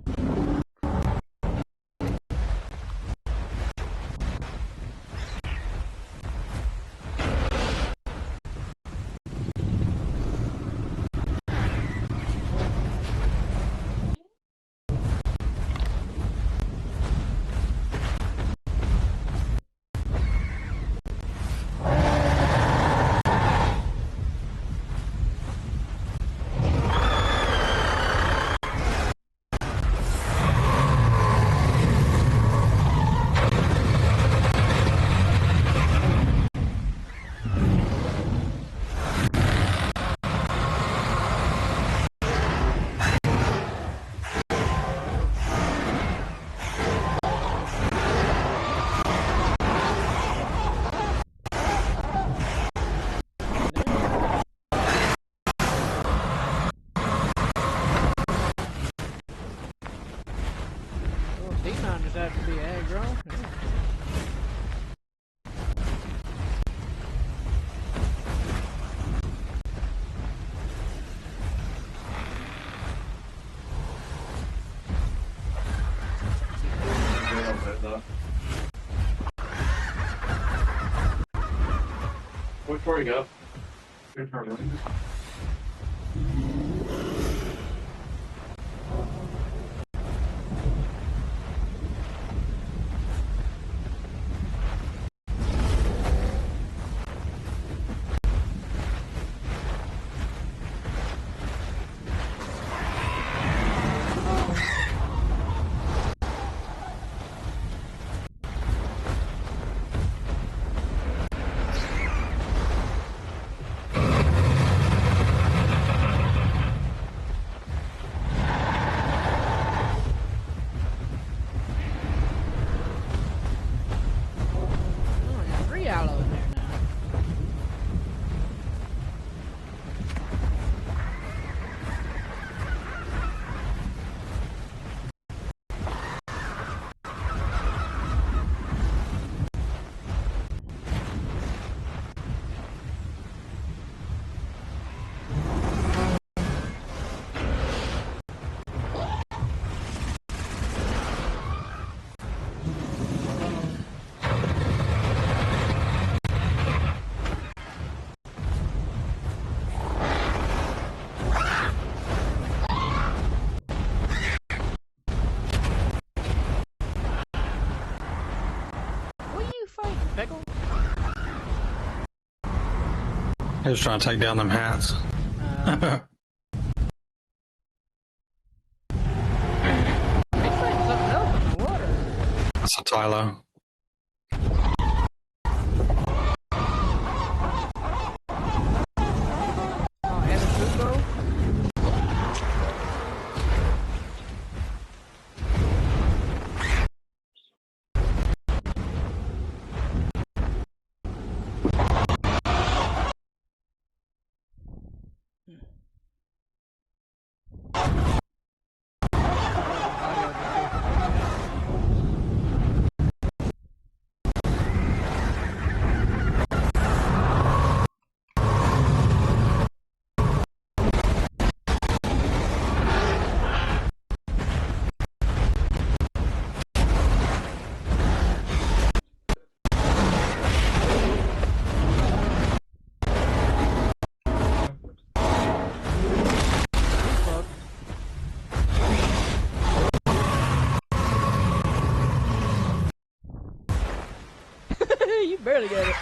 D9 just has to be aggro. Yeah. Which way to go? Good turn. Pickle? He was trying to take down them hats. He's fighting something else in the water. That's a Tylo. Oh, Evan Zuko? Barely got it.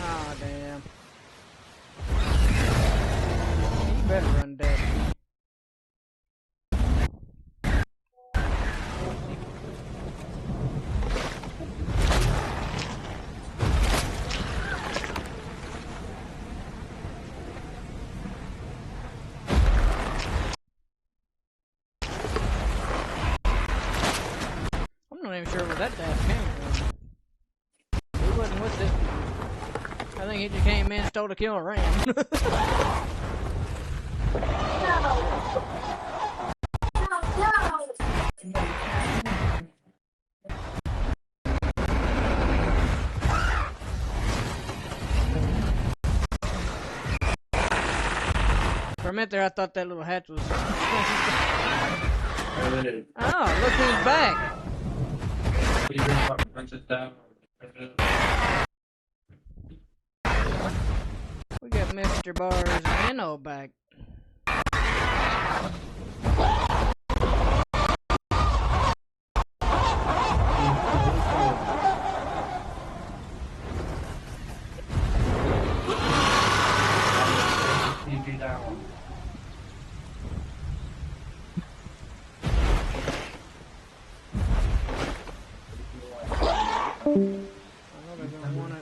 Aw, damn. You better run, Daddy. I'm not even sure where that dad came from. He wasn't with this one. I think he just came in, stole the kill, and ran. For a minute there, I thought that little hatch was. Oh, look who's back! We got Mr. Bars and Enno back. I know they're gonna want it.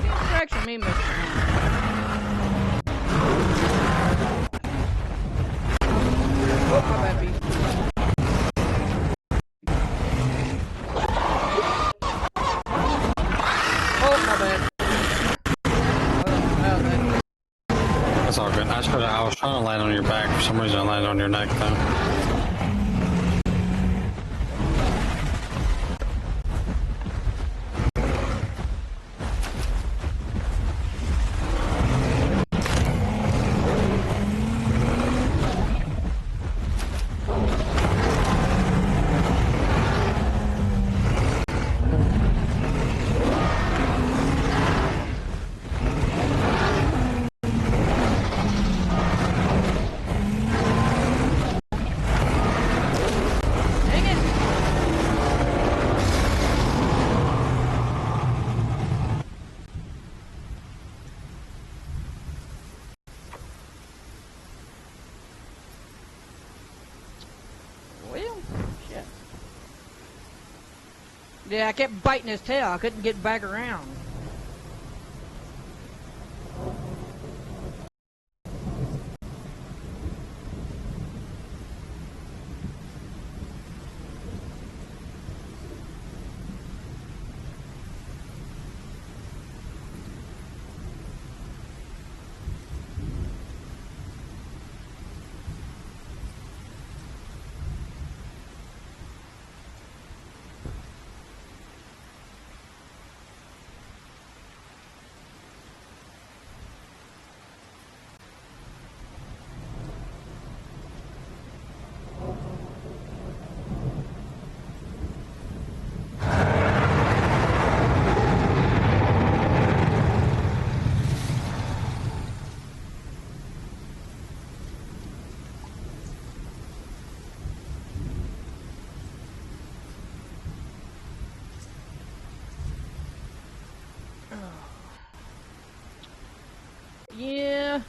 Distraction me, Mr. Oh, my bad, Pete. Oh, my bad. That's all good. I was trying to land on your back. For some reason, I landed on your neck, though. Dang it! Well, shit. Yeah, I kept biting his tail. I couldn't get back around. Yeah.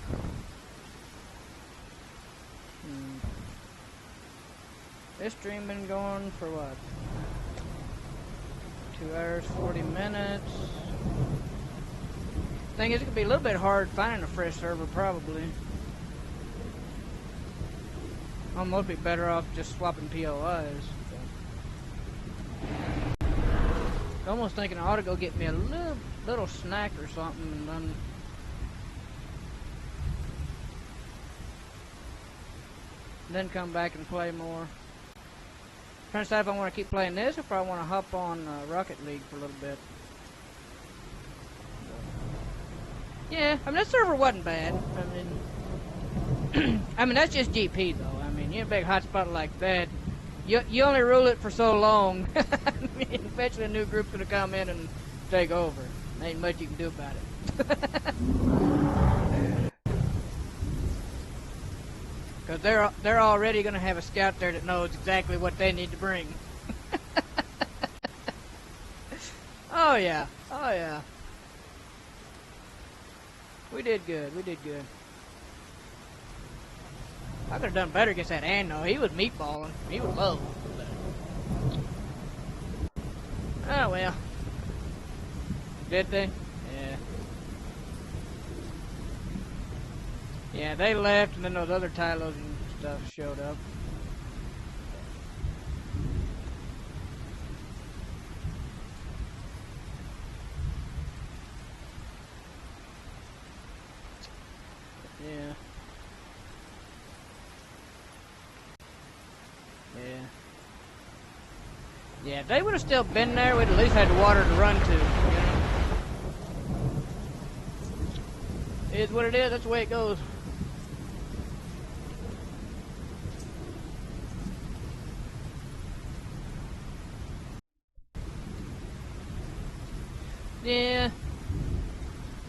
This stream been going for what? 2 hours, 40 minutes. Thing is, it could be a little bit hard finding a fresh server, probably. Almost be better off just swapping POIs. Almost thinking I ought to go get me a little snack or something and then come back and play more. Trying to decide if I want to keep playing this or if I want to hop on Rocket League for a little bit. Yeah, I mean that server wasn't bad. I mean that's just GP though. I mean, you a big hotspot like that, you only rule it for so long. I mean, eventually a new group's gonna come in and take over. There ain't much you can do about it. Cause they're already gonna have a scout there that knows exactly what they need to bring. Oh yeah, oh yeah. We did good. We did good. I could have done better against that Anno. He was meatballing. He was low. Oh well. Did they? Yeah. Yeah, they left, and then those other Tylos and stuff showed up. Yeah. Yeah. Yeah, if they would have still been there, we'd at least had the water to run to, you know? It is what it is, that's the way it goes. Yeah.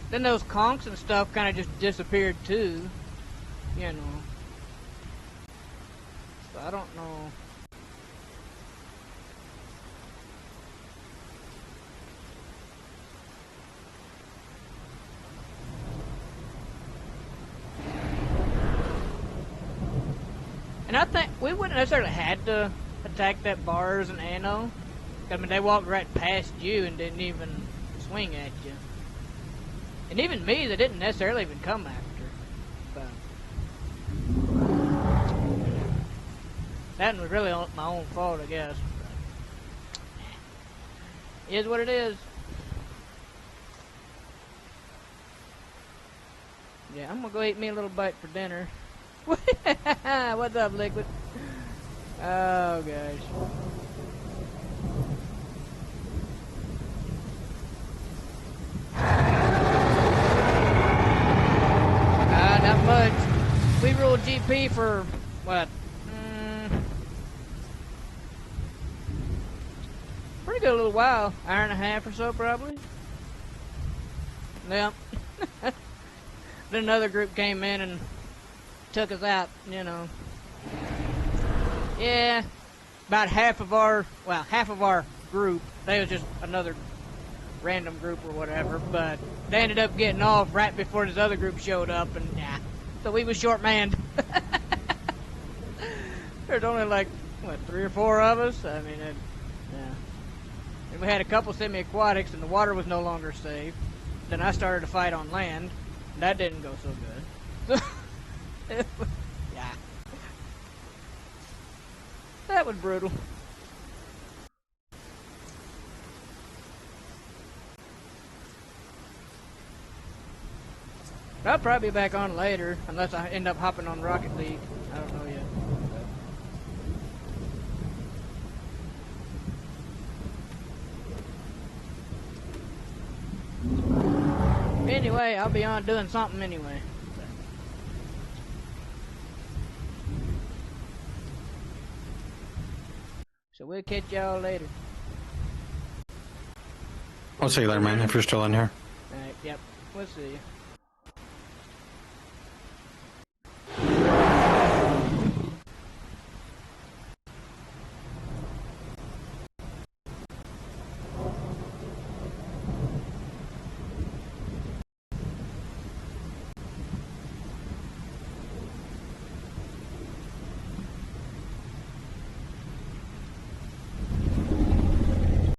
Then those conks and stuff kind of just disappeared too, you know. So I don't know. And I think we wouldn't necessarily had to attack that bars and Anno. I mean, they walked right past you and didn't even swing at you. And even me, they didn't necessarily even come after. But that was really my own fault, I guess. But, it is what it is. Yeah, I'm gonna go eat me a little bite for dinner. What's up, Liquid? Oh, gosh. Not much. We ruled GP for, what? Pretty good little while. Hour and a half or so, probably. Yeah. Then another group came in and took us out, you know. Yeah. About half of our group, they was just another random group or whatever, but they ended up getting off right before this other group showed up, and yeah, so we was short manned. There's only like what 3 or 4 of us. I mean, yeah. And we had a couple semi-aquatics, and the water was no longer safe. Then I started to fight on land, and that didn't go so good. Yeah, that was brutal. I'll probably be back on later, unless I end up hopping on Rocket League. I don't know yet. Anyway, I'll be on doing something anyway. So we'll catch y'all later. I'll see you later, man, if you're still in here. Alright, yep. We'll see you.